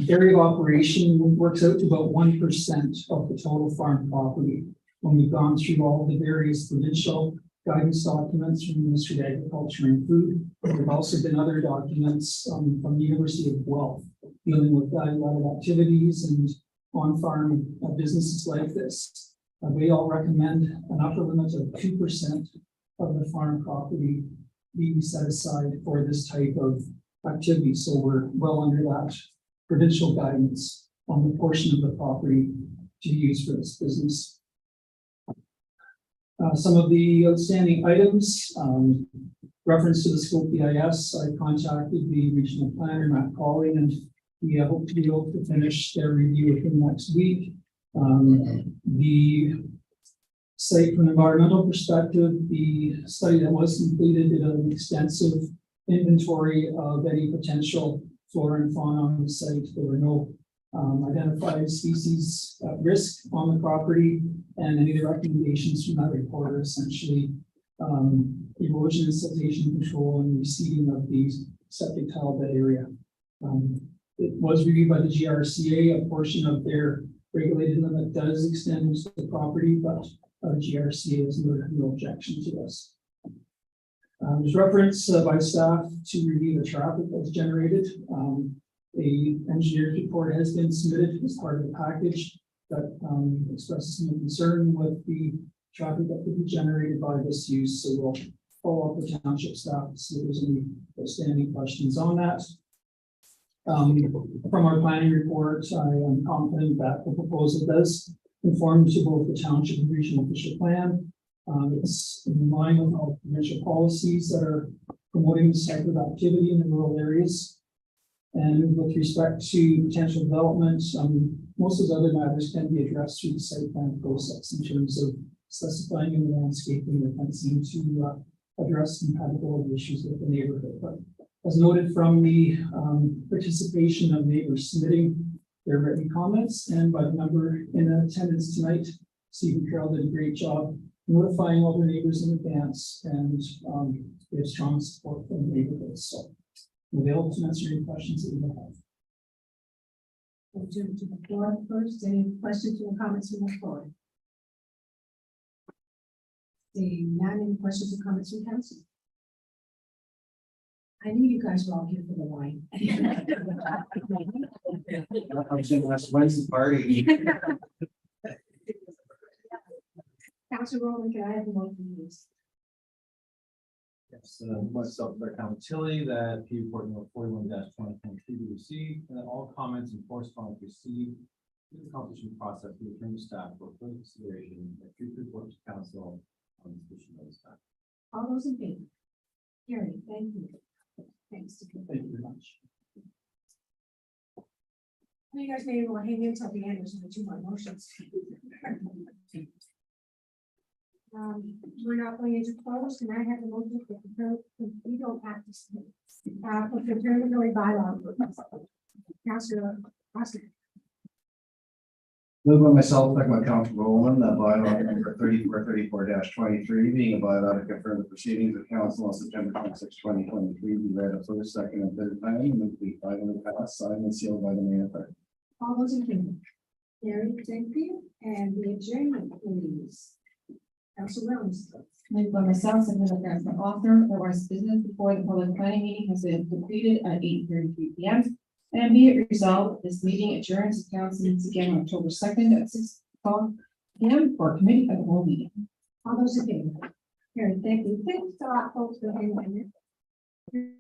area of operation works out to about 1% of the total farm property. When we've gone through all the various provincial guidance documents from the Ministry of Agriculture and Food. There have also been other documents from the University of Guelph dealing with value-added activities and on-farm businesses like this. They all recommend an upper limit of 2% of the farm property be set aside for this type of activity. So we're well under that provincial guidance on the portion of the property to use for this business. Some of the outstanding items, reference to the scope EIS, I contacted the regional planner, Matt Colley, and we hope to be able to finish their review within next week. The site from an environmental perspective, the study that was completed did an extensive inventory of any potential flora and fauna on the site. There were no identified species at risk on the property, and any of the recommendations from that report are essentially erosion and siltation control and reseeding of these septic tile bed area. It was reviewed by the GRCA. A portion of their regulated limit does extend into the property, but GRCA has no objection to this. There's reference by staff to review the traffic that's generated. A engineer's report has been submitted as part of the package that expresses some concern with the traffic that could be generated by this use. So we'll follow up with township staff to see if there's any outstanding questions on that. From our planning report, I am confident that the proposal does conform to both the township and regional official plan. It's in line with all provincial policies that are promoting this type of activity in the rural areas. And with respect to potential development, most of those other matters can be addressed through the site plan process in terms of specifying in the landscaping or fencing to address compatibility issues with the neighborhood. But as noted from the participation of neighbors submitting their written comments, and by the member in attendance tonight, Stephen Carroll did a great job notifying all the neighbors in advance, and we have strong support from the neighborhood. So we'll be able to answer any questions that you may have. We'll turn to the floor first. Any questions or comments from the floor? Seeing none, any questions or comments from council? I knew you guys were all here for the wine. I was in last Wednesday party. Councilor Rowland, can I have a motion, please? Yes, myself, Tom Tilly, that P report number 41-2023 be received, and that all comments and correspondence received through the competition process be returned to staff for further consideration and future report to council on this issue of staff. All those in favor? Carrie, thank you. Thanks. Thank you very much. You guys may want to hang in until the end, there's only two more motions. We're not going into close, and I have a motion for we don't have to say. For the preliminary bylaw. Councilor Austin. Moved by myself, second by Councilor Rowland, that bylaw number 3434-23, being a bylaw to confirm the proceedings of council on September 26, 2023, be read a first, second, and third time, and move to be finally passed, signed and sealed by the mayor clerk. All those in favor? Carrie, thank you, and the adjournment, please. Councilor Williams. Moved by myself, seconded by Councilor Author, that our business before the public planning meeting has been completed at 8:33 p.m. And be it resolved, this meeting adjourns. The council meets again on October 2nd at 6 p.m. for committee of the whole meeting. All those in favor? Carrie, thank you. Thanks a lot, folks, for hanging in there.